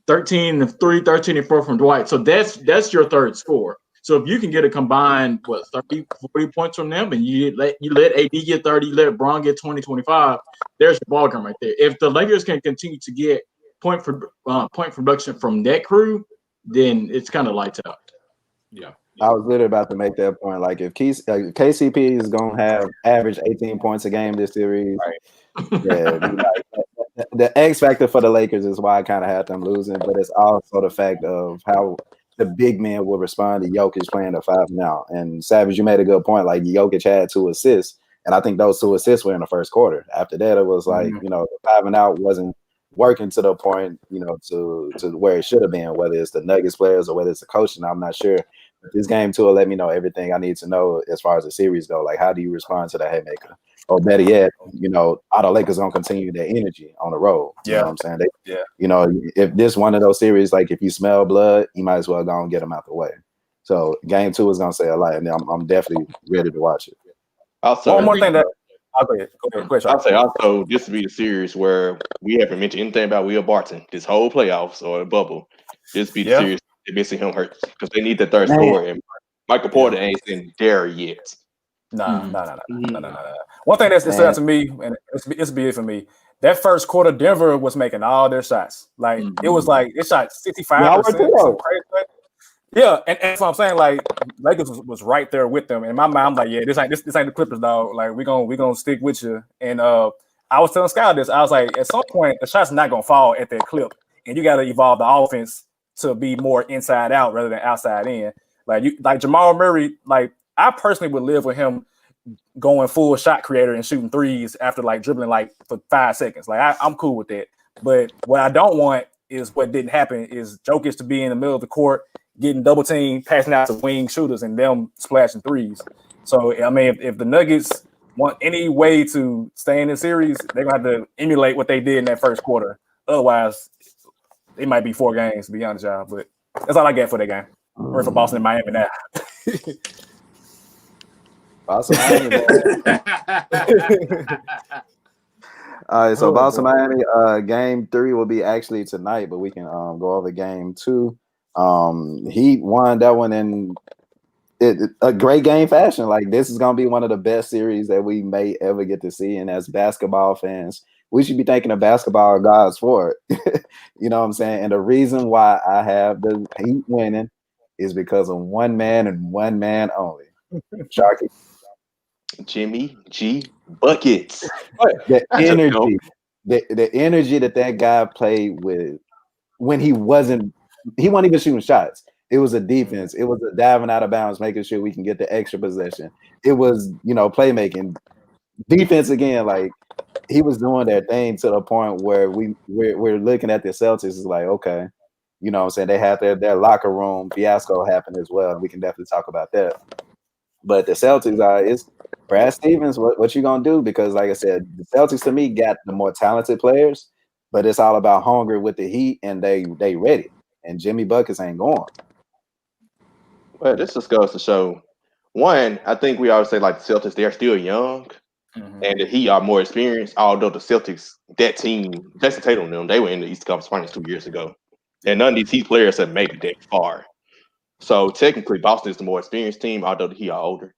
Speaker 1: 3, 13 and 4 from Dwight. So that's your third score. So if you can get a combined 30, 40 points from them, and you let AD get 30, you let Bron get 20, 25, there's your ball game right there. If the Lakers can continue to get point production from that crew, then it's kind of lights out.
Speaker 3: Yeah.
Speaker 4: I was literally about to make that point. Like, if KCP is going to have average 18 points a game this series, right. The X factor for the Lakers is why I kind of had them losing, but it's also the fact of how the big man will respond to Jokic playing the 5 now. And Savage, you made a good point. Like, Jokic had 2 assists, and I think those 2 assists were in the first quarter. After that, it was like, the 5 and out wasn't working to the point, to where it should have been, whether it's the Nuggets players or whether it's the coaching. I'm not sure. But this game 2 will let me know everything I need to know as far as the series go. Like, how do you respond to that haymaker? Or better yet, are the Lakers gonna continue their energy on the road? You know what I'm saying? If this one of those series, like if you smell blood, you might as well go and get them out the way. So game 2 is gonna say a lot, and I'm definitely ready to watch it.
Speaker 2: Also,
Speaker 5: one more thing that go ahead.
Speaker 2: I'll say also this will be the series where we haven't mentioned anything about Will Barton this whole playoffs or the bubble. This will be the series they're missing him hurt because they need the third scorer, and Michael Porter ain't in there yet.
Speaker 5: No. One thing that stood out to me, and it's big for me, that first quarter, Denver was making all their shots. Like it was like it shot 65%. Yeah, and that's what I'm saying. Like Lakers was right there with them. And in my mind, I'm like, yeah, this ain't the Clippers, dog. Like we gonna stick with you. And I was telling Scott this. I was like, at some point, the shot's not gonna fall at that clip, and you got to evolve the offense to be more inside out rather than outside in. Like Jamal Murray. Like I personally would live with him going full shot creator and shooting threes after like dribbling like for 5 seconds. Like I'm cool with that. But what I don't want is what didn't happen is Jokic to be in the middle of the court, getting double teamed, passing out to wing shooters, and them splashing threes. So I mean, if the Nuggets want any way to stay in the series, they're gonna have to emulate what they did in that first quarter. Otherwise, it might be 4 games, to be honest, y'all. But that's all I get for that game. We're for Boston and Miami now.
Speaker 4: Boston, Miami. All right, so Boston, Miami. Game 3 will be actually tonight, but we can go over game 2. Heat won that one in a great game fashion. Like this is gonna be one of the best series that we may ever get to see. And as basketball fans, we should be thanking the basketball gods for it. You know what I'm saying? And the reason why I have the Heat winning is because of one man and one man only. Sharky.
Speaker 2: Jimmy G buckets.
Speaker 4: The energy, the energy that guy played with when he wasn't even shooting shots. It was a defense. It was a diving out of bounds, making sure we can get the extra possession. It was, playmaking. Defense again, like he was doing that thing to the point where we're looking at the Celtics is like, okay, you know what I'm saying? They had their locker room fiasco happen as well. We can definitely talk about that. But the Celtics it's Brad Stevens, what you gonna do? Because like I said, the Celtics to me got the more talented players, but it's all about hunger with the Heat, and they ready. And Jimmy Buckets ain't going.
Speaker 2: Well, this just goes to show, one, I think we always say like the Celtics, they're still young, and the Heat are more experienced. Although the Celtics, that team, Jason Tatum and them, they were in the East Conference Finals 2 years ago, and none of these Heat players have made it that far. So technically, Boston is the more experienced team, although the Heat are older.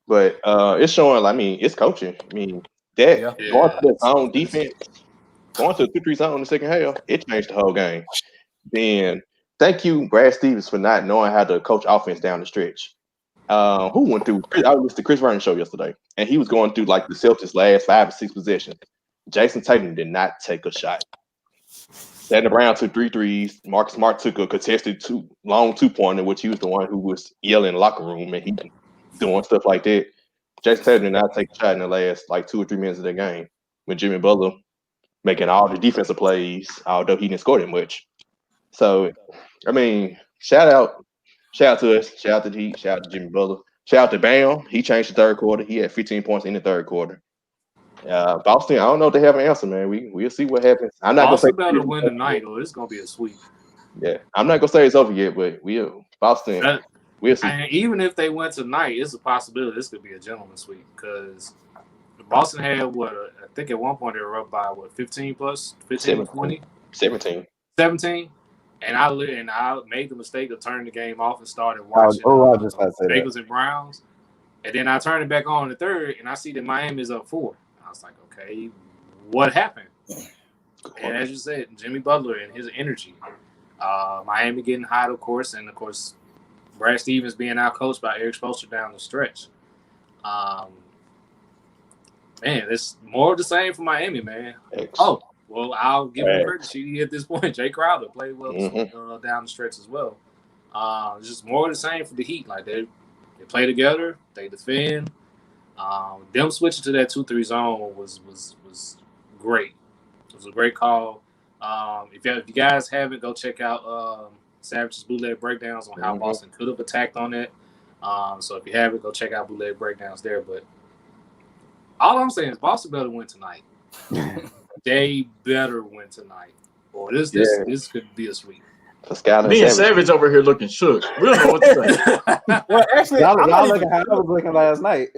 Speaker 2: But it's showing. I mean, it's coaching. I mean, going to the zone defense, going to the 2-3 zone in the second half, it changed the whole game. Then thank you, Brad Stevens, for not knowing how to coach offense down the stretch. Who went through? I listened to Chris Vernon show yesterday, and he was going through like the Celtics' last 5 or 6 possessions. Jason Tatum did not take a shot. Stanley Brown took 3 threes. Marcus Smart took a contested long 2-pointer, which he was the one who was yelling in the locker room, and he doing stuff like that. Jason Tatum did not take a shot in the last like 2 or 3 minutes of the game when Jimmy Butler making all the defensive plays, although he didn't score that much. So, I mean, shout out to us, shout out to the Heat, shout out to Jimmy Butler, shout out to Bam. He changed the third quarter. He had 15 points in the third quarter. Boston, I don't know if they have an answer, man. We'll see what happens. I'm not
Speaker 3: Boston gonna say better win tonight, or it's gonna be a sweep.
Speaker 2: Yeah, I'm not gonna say it's over yet, but Boston. We'll see.
Speaker 3: And even if they win tonight, it's a possibility this could be a gentleman's sweep because Boston had I think at one point they were up by 15 plus 15 20
Speaker 2: 17.
Speaker 3: And I made the mistake of turning the game off and started watching Bagels and Browns. And then I turned it back on in the third, and I see that Miami is up 4. I was like, okay, what happened? And as you said, Jimmy Butler and his energy. Miami getting hot, of course, and, of course, Brad Stevens being outcoached by Eric Spoelstra down the stretch. Man, it's more of the same for Miami, man. Oh, well, I'll give him credit at this point. Jay Crowder played well down the stretch as well. It's just more of the same for the Heat. Like, they play together, they defend. Them switching to that 2-3 zone was great. It was a great call. If you guys haven't, go check out Savage's bootleg breakdowns on how Boston could have attacked on it. So if you haven't, go check out bootleg breakdowns there. But all I'm saying is Boston better win tonight. They better win tonight, or this could be a sweep.
Speaker 1: Me and Savage over here looking shook. We don't know what to say.
Speaker 5: Well, actually,
Speaker 4: y'all looking how I was looking last night.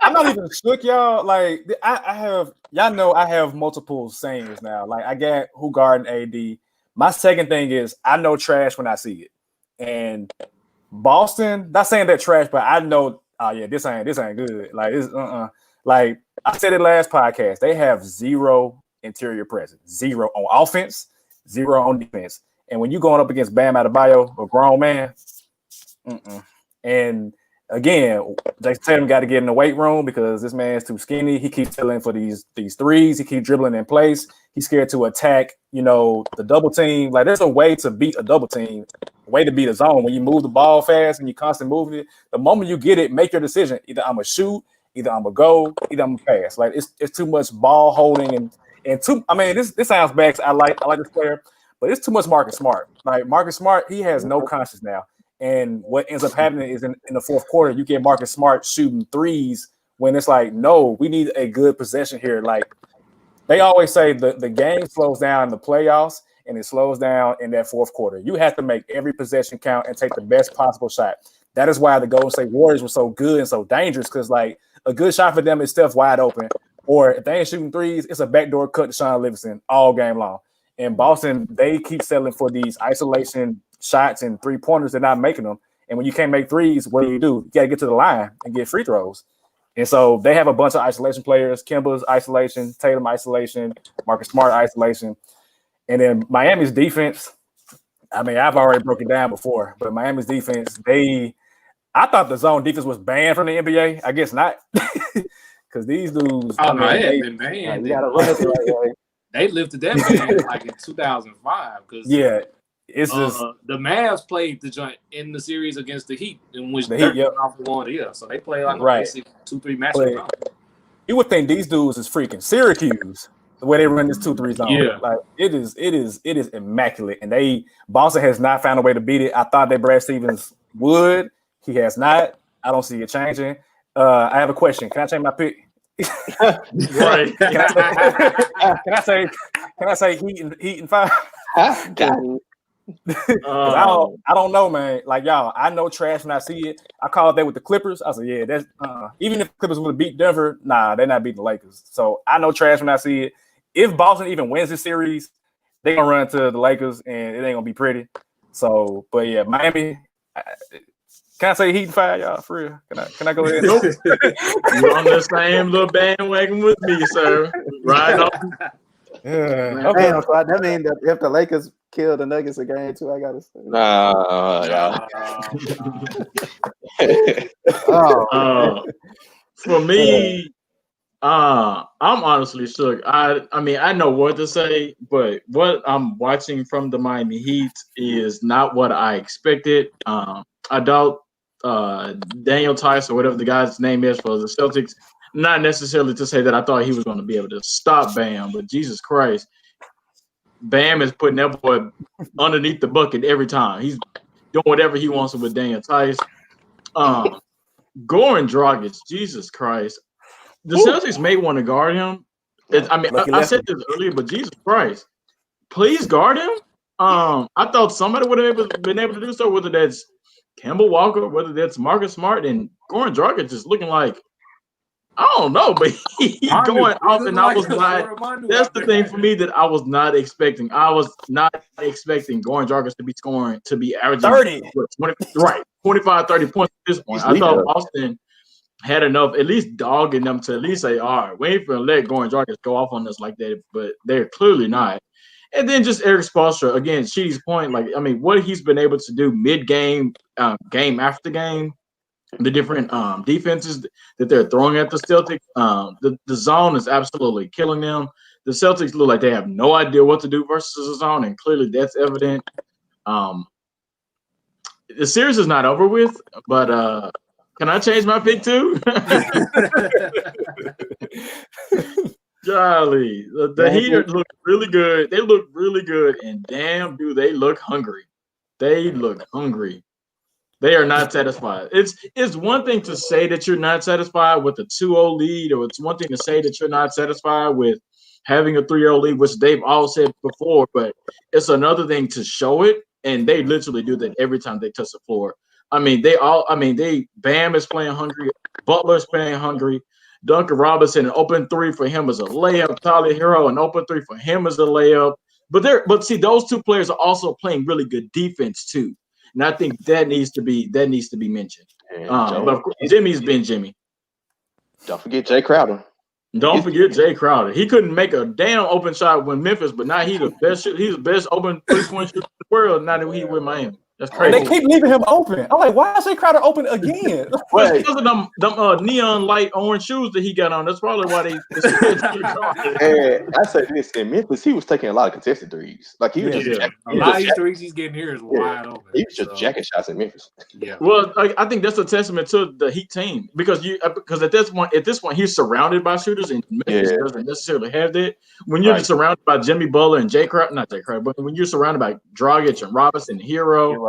Speaker 5: I'm not even shook, y'all. Like I have multiple sayings now. Like I got who guarding AD. My second thing is I know trash when I see it. And Boston, not saying they're trash, but I know, this ain't good. Like it's Like I said it last podcast, they have zero interior presence, zero on offense, zero on defense. And when you're going up against Bam Adebayo, a grown man, and again, Jason Tatum got to get in the weight room because this man's too skinny. He keeps settling for these threes. He keeps dribbling in place. He's scared to attack, the double team. Like there's a way to beat a double team, a way to beat a zone. When you move the ball fast and you constantly moving it, the moment you get it, make your decision. Either I'm gonna shoot, either I'm gonna go, either I'm gonna pass. Like it's too much ball holding and too. I mean, this sounds bad. I like this player, but it's too much Marcus Smart. Like Marcus Smart, he has no conscience now. And what ends up happening is in the fourth quarter, you get Marcus Smart shooting threes when it's like, no, we need a good possession here. Like they always say the game slows down in the playoffs and it slows down in that fourth quarter. You have to make every possession count and take the best possible shot. That is why the Golden State Warriors were so good and so dangerous because, like, a good shot for them is Steph wide open. Or if they ain't shooting threes, it's a backdoor cut to Sean Livingston all game long. In Boston, they keep settling for these isolation shots and three-pointers. They're not making them. And when you can't make threes, what do? You got to get to the line and get free throws. And so they have a bunch of isolation players. Kemba's isolation, Tatum isolation, Marcus Smart isolation. And then Miami's defense, I mean, I've already broken down before, but Miami's defense, I thought the zone defense was banned from the NBA. I guess not. Because these dudes,
Speaker 3: they been banned.
Speaker 5: You got to run it the right way.
Speaker 3: They lifted that ban like in 2005.
Speaker 5: Yeah. It's just
Speaker 3: the Mavs played the joint in the series against the Heat, in which
Speaker 5: the Heat
Speaker 3: won the year. So they play like
Speaker 5: right.
Speaker 3: 2-3 matches.
Speaker 5: You would think these dudes is freaking Syracuse the way they run this 2-3 zone.
Speaker 3: Yeah.
Speaker 5: Like it is immaculate. And Boston has not found a way to beat it. I thought that Brad Stevens would. He has not. I don't see it changing. I have a question. Can I change my pick?
Speaker 1: Right.
Speaker 5: Can I say Heat and 5? I don't know, man. Like y'all, I know trash when I see it. I called that with the Clippers. I said, yeah, that's even if the Clippers would have beat Denver, nah, they're not beating the Lakers. So I know trash when I see it. If Boston even wins this series, they're gonna run to the Lakers and it ain't gonna be pretty. So, but yeah, Miami. Can I say Heat and 5, y'all? For real? Can I go ahead?
Speaker 1: Nope. You're on the same little bandwagon with me, sir. Right on.
Speaker 4: Yeah. Okay. Damn, so that means that if the Lakers kill the Nuggets a game too, I gotta say.
Speaker 1: For me, I'm honestly shook. I mean, I know what to say, but what I'm watching from the Miami Heat is not what I expected. I doubt Daniel Tice or whatever the guy's name is for the Celtics. Not necessarily to say that I thought he was going to be able to stop Bam, but Jesus Christ, Bam is putting that boy underneath the bucket every time. He's doing whatever he wants with Daniel Tice. Goran Dragic, Jesus Christ. The Celtics may want to guard him. I said this earlier, but Jesus Christ, please guard him. I thought somebody would have been able to do so, whether that's Kemba Walker, whether that's Marcus Smart, and Goran Dragic is looking like, I don't know, but he's going off, and I was not. That's the thing for me that I was not expecting. I was not expecting Goran Dragic to be averaging 25, 30 points at this point. I thought Boston had enough, at least dogging them to at least say, all right, we ain't gonna let Goran Dragic go off on us like that, but they're clearly not. And then just Eric Spoelstra, again, Sheedy's point, what he's been able to do mid-game, game after game, the different defenses that they're throwing at the Celtics, the zone is absolutely killing them. The Celtics look like they have no idea what to do versus the zone, and clearly that's evident. The series is not over with, but can I change my pick too? Golly, the Heat look really good. They look really good, and damn, do they look hungry. They look hungry. They are not satisfied. It's one thing to say that you're not satisfied with a 2-0 lead, or it's one thing to say that you're not satisfied with having a 3-0 lead, which they've all said before, but it's another thing to show it, and they literally do that every time they touch the floor. Bam is playing hungry. Butler's playing hungry. Duncan Robinson, an open three for him is a layup. Tyler Hero, an open three for him is a layup. But see, those two players are also playing really good defense too. And I think that needs to be mentioned. But of course, Jimmy's been Jimmy.
Speaker 2: Don't forget Jay Crowder.
Speaker 1: Don't forget Jay Crowder. He couldn't make a damn open shot with Memphis, but now he's the best. He's the best open 3-point shooter in the world. Now that he with Miami, that's crazy.
Speaker 5: And they keep leaving him open. I'm like, why is Jay Crowder open again?
Speaker 1: Because of them neon light orange shoes that he got on. That's probably why they.
Speaker 2: And I say this in Memphis, he was taking a lot of contested threes. Like he was just
Speaker 3: a lot of these threes he's getting here is wide open.
Speaker 2: He was just jacking shots in Memphis.
Speaker 3: Yeah.
Speaker 1: Well, I think that's a testament to the Heat team because at this point he's surrounded by shooters and Memphis doesn't necessarily have that. When you're surrounded by Jimmy Butler and not Jay Crowder, but when you're surrounded by Dragic and Robinson, Hero,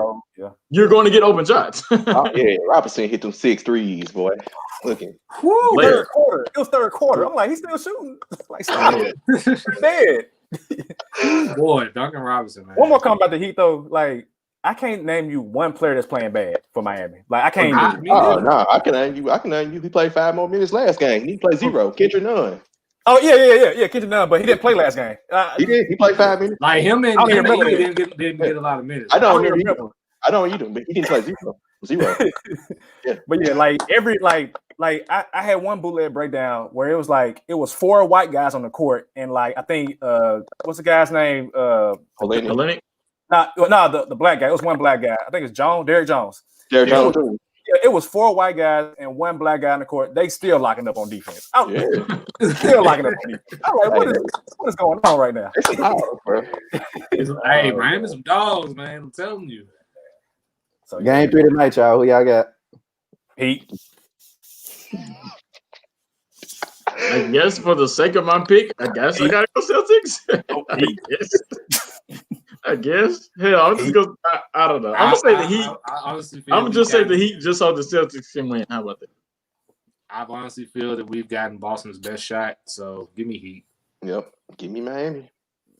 Speaker 1: you're going to get open shots.
Speaker 2: Robinson hit them 6 threes, boy. Looking.
Speaker 5: Third quarter. It was third quarter. I'm like, he's still shooting. Like, stop it. Dead.
Speaker 3: Boy, Duncan Robinson, man.
Speaker 5: One more comment about the Heat, though. Like, I can't name you one player that's playing bad for Miami. Like, I can't.
Speaker 2: I can name you. He played 5 more minutes last game. He played 0. Kendrick Nunn.
Speaker 5: Oh yeah, Kendrick Nunn, but he didn't play last game.
Speaker 2: He did. He played 5 minutes.
Speaker 3: Like him and didn't get a lot of minutes.
Speaker 2: I don't remember. I don't either, but he didn't play 0.
Speaker 5: But yeah, like I had one bootleg breakdown where it was like it was 4 white guys on the court, and like I think what's the guy's name?
Speaker 1: Hellenic?
Speaker 5: No, the black guy. It was one black guy. I think it's Derrick Jones.
Speaker 2: Derrick Jones.
Speaker 5: It was 4 white guys and 1 black guy on the court. They still locking up on defense. Still locking up on defense. I'm like, what is going on right now?
Speaker 3: Hey, Miami's some dogs, man. I'm telling you.
Speaker 4: So game 3 tonight, y'all. Who y'all got?
Speaker 5: Heat.
Speaker 1: I guess for the sake of my pick, I guess I gotta go Celtics. I guess. Hell, I'm just go. I don't know. I'm gonna say the Heat. I'm gonna just say the Heat just so the Celtics can win. How about that?
Speaker 3: I honestly feel that we've gotten Boston's best shot. So give me Heat.
Speaker 2: Yep. Give me Miami.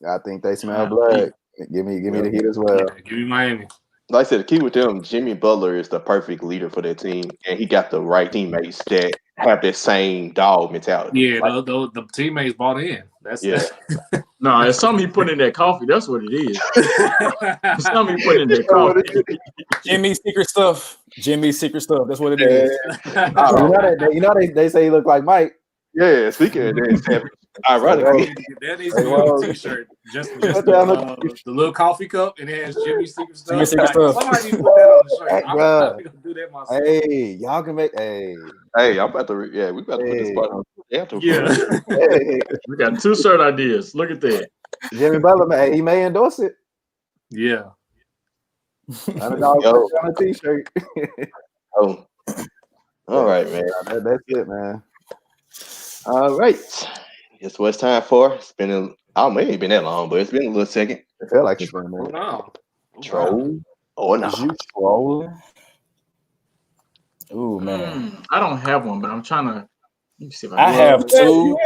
Speaker 4: I think they smell blood. Give me the Heat as well.
Speaker 3: Yeah, give me Miami.
Speaker 2: Like I said, the key with them, Jimmy Butler is the perfect leader for their team, and he got the right teammates that have that same dog mentality.
Speaker 3: Yeah, the teammates bought in. That's
Speaker 1: No, it's something he put in that coffee. That's what it is. It's something he put in that coffee.
Speaker 5: Jimmy's secret stuff. That's what it is.
Speaker 4: You know they say he look like Mike.
Speaker 2: Yeah, speaking of that, ironically,
Speaker 3: that needs to be on a t-shirt. Just the little coffee cup, and it has Jimmy's secret stuff.
Speaker 5: Jimmy's secret stuff.
Speaker 3: Somebody needs to put that on the shirt. I'm not gonna do that myself.
Speaker 4: Hey, y'all can make. Hey,
Speaker 2: I'm about to. Yeah, we about to put this spot on.
Speaker 1: Yeah, we got 2 shirt ideas. Look at that.
Speaker 4: Jimmy Butler, he may endorse it.
Speaker 3: Yeah.
Speaker 4: $100 on a t-shirt.
Speaker 2: Oh, all right, man.
Speaker 4: That's it, man.
Speaker 2: All right. Guess what it's time for? It's been it ain't been that long, but it's been a little second.
Speaker 4: It felt like it's been a minute.
Speaker 2: Troll or not?
Speaker 4: Troll. Ooh, man.
Speaker 1: I don't have one, but I'm trying to. Let me see if
Speaker 5: I have 2.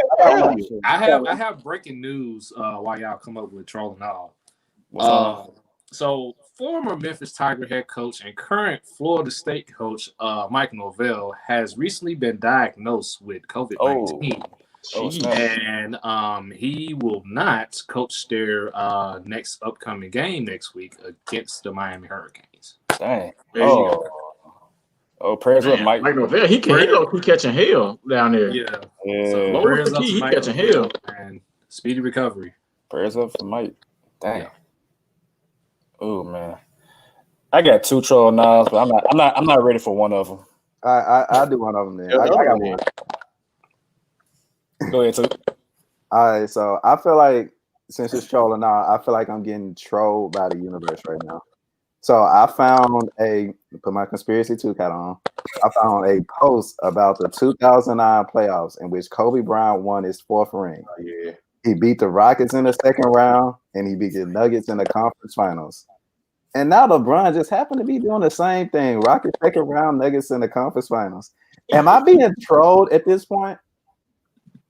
Speaker 3: I have breaking news while y'all come up with troll and all. So former Memphis Tiger head coach and current Florida State coach Mike Norvell has recently been diagnosed with COVID-19. And he will not coach their next upcoming game next week against the Miami Hurricanes.
Speaker 5: Dang. Prayers up, Mike.
Speaker 1: Mike Norvell, he catching hell down there.
Speaker 3: Yeah.
Speaker 1: So prayers up, he catching hell.
Speaker 3: And speedy recovery.
Speaker 5: Prayers up for Mike. Dang. Oh man, I got 2 troll nods, but I'm not ready for one of them.
Speaker 4: I'll do one of them then. I got one.
Speaker 5: Go ahead, too.
Speaker 4: All right, so I feel like since it's trolling now, I feel like I'm getting trolled by the universe right now. So I found put my conspiracy 2 hat on. I found a post about the 2009 playoffs in which Kobe Bryant won his 4th ring.
Speaker 2: Yeah.
Speaker 4: He beat the Rockets in the 2nd round, and he beat the Nuggets in the conference finals. And now LeBron just happened to be doing the same thing. Rockets 2nd round, Nuggets in the conference finals. Am I being trolled at this point?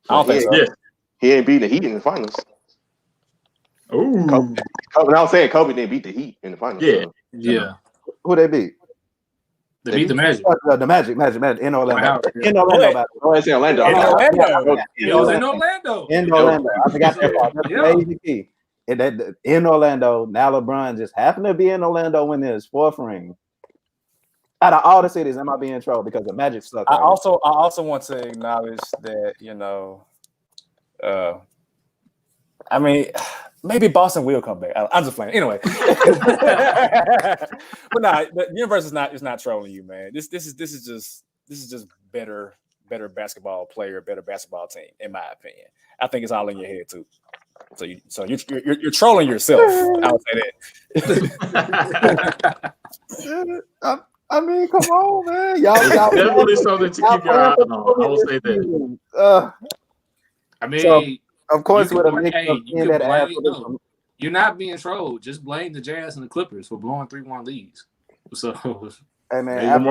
Speaker 5: I don't think so.
Speaker 1: Yeah.
Speaker 2: He ain't beating the Heat in the finals.
Speaker 1: Ooh.
Speaker 2: Kobe, I was saying Kobe didn't beat the Heat in the finals.
Speaker 1: Yeah.
Speaker 2: So.
Speaker 3: Yeah.
Speaker 4: Who they beat?
Speaker 3: They beat the Magic.
Speaker 4: The Magic in Orlando. In
Speaker 2: Orlando. Oh, it's in Orlando.
Speaker 3: It was in Orlando.
Speaker 4: In Orlando. I forgot that part. That's crazy key. In Orlando, now LeBron just happened to be in Orlando when his 4th ring. Out of all the cities, am I being trolled because the Magic suck?
Speaker 5: I also want to acknowledge that I mean, maybe Boston will come back. I'm just playing anyway. But nah, the universe is not trolling you, man. This is just better basketball player, better basketball team, in my opinion. I think it's all in your head too. So you're trolling yourself. I would say that.
Speaker 4: I mean, come on, man. Y'all
Speaker 1: definitely something to keep your eye on. I will say that.
Speaker 3: I mean,
Speaker 4: of course, with a mix
Speaker 3: you're not being trolled. Just blame the Jazz and the Clippers for blowing 3-1 leads. So,
Speaker 4: hey man,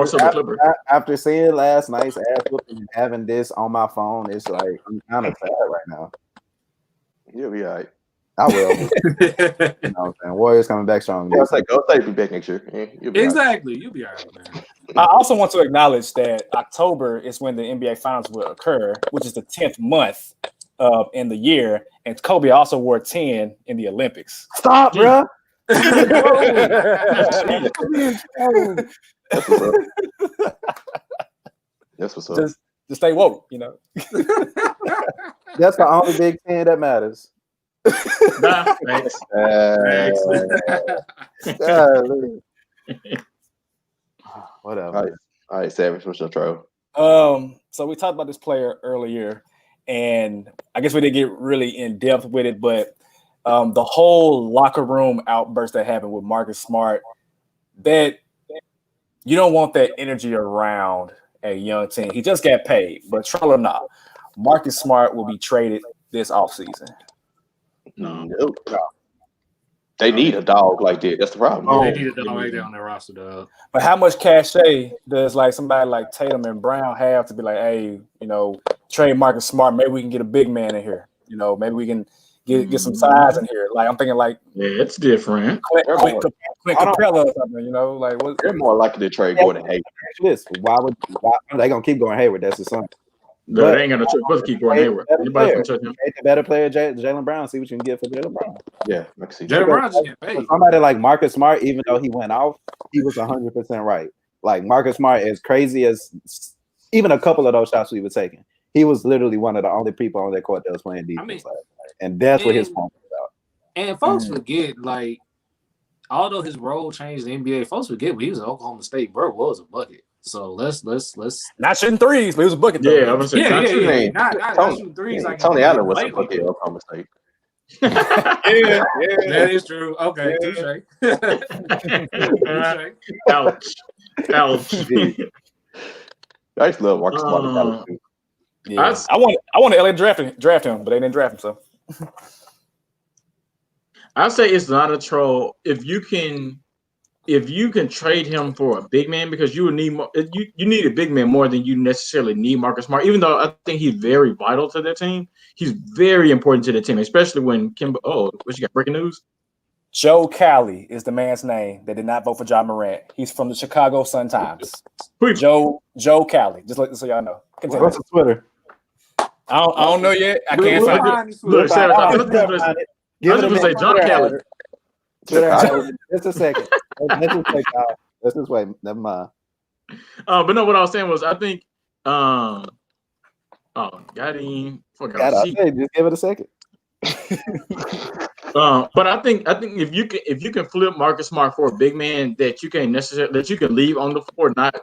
Speaker 4: after seeing last night's ass whooping and having this on my phone, it's like I'm kind of sad right now.
Speaker 2: You'll be all right.
Speaker 4: I will. You know what I'm saying? Warriors coming back strong.
Speaker 2: Go be back next year.
Speaker 3: You'll be exactly. Right. You'll be all right, man.
Speaker 5: I also want to acknowledge that October is when the NBA Finals will occur, which is the 10th month in the year. And Kobe also wore 10 in the Olympics.
Speaker 4: Stop, bro.
Speaker 2: That's what's up.
Speaker 5: Just stay woke,
Speaker 4: That's the only Big 10 that matters.
Speaker 1: Nah, thanks.
Speaker 4: Whatever.
Speaker 2: All right, Savage, what's your troll?
Speaker 5: So we talked about this player earlier, and I guess we didn't get really in depth with it, but the whole locker room outburst that happened with Marcus Smart, that you don't want that energy around a young team. He just got paid, but troll or not, Marcus Smart will be traded this offseason.
Speaker 2: No. They need a dog like that. That's the problem.
Speaker 3: They need a dog right there on their roster, dog.
Speaker 5: But how much cachet does somebody like Tatum and Brown have to be like, hey, trade Marcus Smart? Maybe we can get a big man in here. Maybe we can get some size in here. I'm thinking
Speaker 1: it's different.
Speaker 5: Clint Capella or something. What?
Speaker 2: They're more likely to trade Gordon Hayward.
Speaker 4: Why are they gonna keep going Hayward? That's the son.
Speaker 1: But they ain't gonna keep going Hayward. Anybody can touch him.
Speaker 4: Take the better player, Jaylen Brown. See what you can get for Jaylen Brown.
Speaker 2: Yeah, I can see
Speaker 3: Jaylen Brown just get paid.
Speaker 4: Somebody like Marcus Smart, even though he went off, he was 100% right. Like Marcus Smart, as crazy as even a couple of those shots we were taking, he was literally one of the only people on that court that was playing defense. And that's what his point was about.
Speaker 3: And folks forget, although his role changed in the NBA, folks forget when he was at Oklahoma State, bro was a bucket. So let's
Speaker 5: not shooting threes, but he was a bucket.
Speaker 1: Yeah, I'm gonna say
Speaker 3: not shooting threes.
Speaker 2: Tony Allen was a bucket at Oklahoma State.
Speaker 3: yeah, that is true. Okay, touche.
Speaker 1: Ouch.
Speaker 2: I just love Marcus Smart.
Speaker 5: Yeah. I want LA draft him, but they didn't draft him. So
Speaker 1: I say it's not a troll if you can trade him for a big man, because you would need more. You need a big man more than you necessarily need Marcus Smart. Even though I think he's very vital to the team, he's very important to the team, especially when Kimba. Oh, what you got? Breaking news.
Speaker 5: Joe Cali is the man's name that did not vote for Ja Morant. He's from the Chicago Sun-Times. Joe Cali. Just so y'all know.
Speaker 4: Continue. What's his Twitter?
Speaker 5: I don't know yet. I can't find it.
Speaker 1: Look, give it a say John Cali.
Speaker 4: Just a second. Let's just wait. Never mind.
Speaker 1: But no, what I was saying was I think got him.
Speaker 4: Just give it a second.
Speaker 1: But I think if you can flip Marcus Smart for a big man that you can leave on the floor, not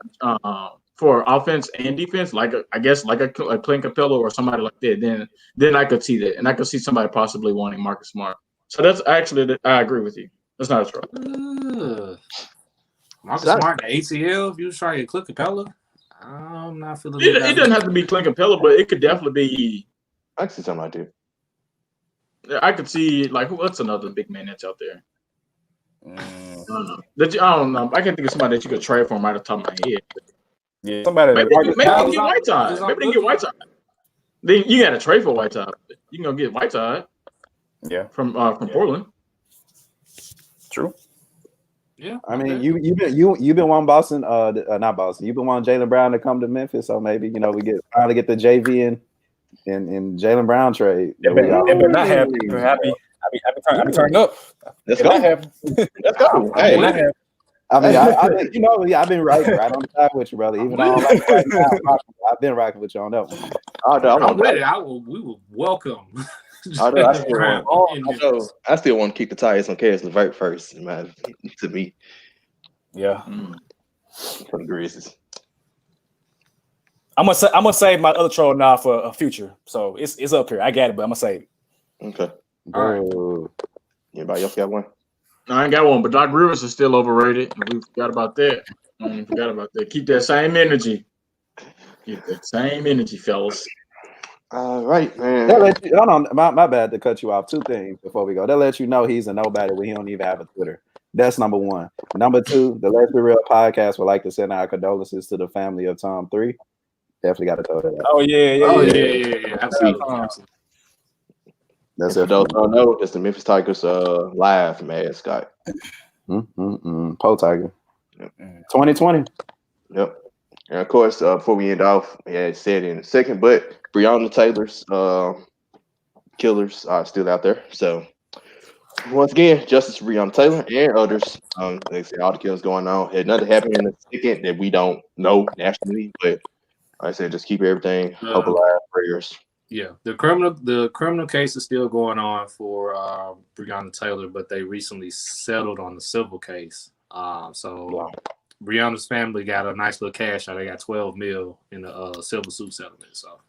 Speaker 1: for offense and defense, like a Clint Capella or somebody like that, then I could see that, and I could see somebody possibly wanting Marcus Smart. So that's actually I agree with you. That's not a trouble.
Speaker 3: Marcus Smart, the ACL. If you was trying to get Clint Capella, I'm not feeling
Speaker 1: it. It doesn't have to be Clint Capella, but it could definitely be.
Speaker 2: I can see something like that.
Speaker 1: I could see what's another big man that's out there. I don't know. I can't think of somebody that you could trade for him right off the top of my head.
Speaker 5: Yeah, somebody.
Speaker 1: Maybe they can get Whiteside. Maybe they can get Whiteside. Then you got to trade for Whiteside. You can go get Whiteside.
Speaker 5: Yeah,
Speaker 1: from Portland.
Speaker 5: True.
Speaker 3: Yeah,
Speaker 4: I mean, you've been wanting Boston, not Boston. You've been wanting Jaylen Brown to come to Memphis, so maybe we finally get the JV in Jaylen Brown trade.
Speaker 5: If they're not happy, I'll be turning up.
Speaker 2: Let's go. Let's go. Hey,
Speaker 4: I mean, I've been right on the side with you, brother. Even though right now, I've been rocking with you on that one.
Speaker 3: I'm with it. We will welcome.
Speaker 2: I still want to keep the tires on Karis LeVert first, man. To me,
Speaker 5: yeah,
Speaker 2: for the Grizzlies.
Speaker 5: I'm gonna save my other troll now for a future. So it's up here. I got it, but I'm gonna save it.
Speaker 2: Okay.
Speaker 3: All right.
Speaker 2: Anybody else got one?
Speaker 1: No, I ain't got one, but Doc Rivers is still overrated. We forgot about that. Keep that same energy. Keep that same energy, fellas.
Speaker 2: All right, man.
Speaker 4: Hold on, my bad to cut you off. Two things before we go. They'll let you know he's a nobody when he don't even have a Twitter. That's number one. Number two, the Let's Be Real podcast would like to send our condolences to the family of Tom 3. Definitely got to throw that out.
Speaker 5: Oh yeah.
Speaker 3: Absolutely.
Speaker 2: That's it. For those who don't know, it's the Memphis Tigers live mascot.
Speaker 4: Po Tiger. 2020.
Speaker 2: Yep. And of course, before we end off, I had said in a second, but Breonna Taylor's killers are still out there. So once again, justice for Breonna Taylor and others. They say all the killings going on. Had nothing happened in a second that we don't know nationally, but like I said, just keep everything hope alive, prayers.
Speaker 3: Yeah, the criminal case is still going on for Breonna Taylor, but they recently settled on the civil case. So Breonna's family got a nice little cash out. They got $12 million in the civil suit settlement. So,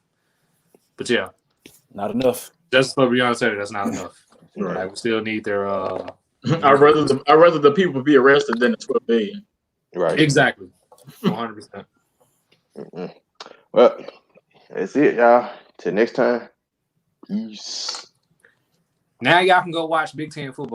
Speaker 3: but yeah,
Speaker 5: not enough.
Speaker 3: Just for Breonna Taylor, that's not enough. Right. Like, we still need their.
Speaker 1: I'd rather the people be arrested than the $12 billion.
Speaker 2: Right.
Speaker 3: Exactly. 100%.
Speaker 2: Well, that's it, y'all. Till next time. Peace.
Speaker 3: Now y'all can go watch Big Ten football.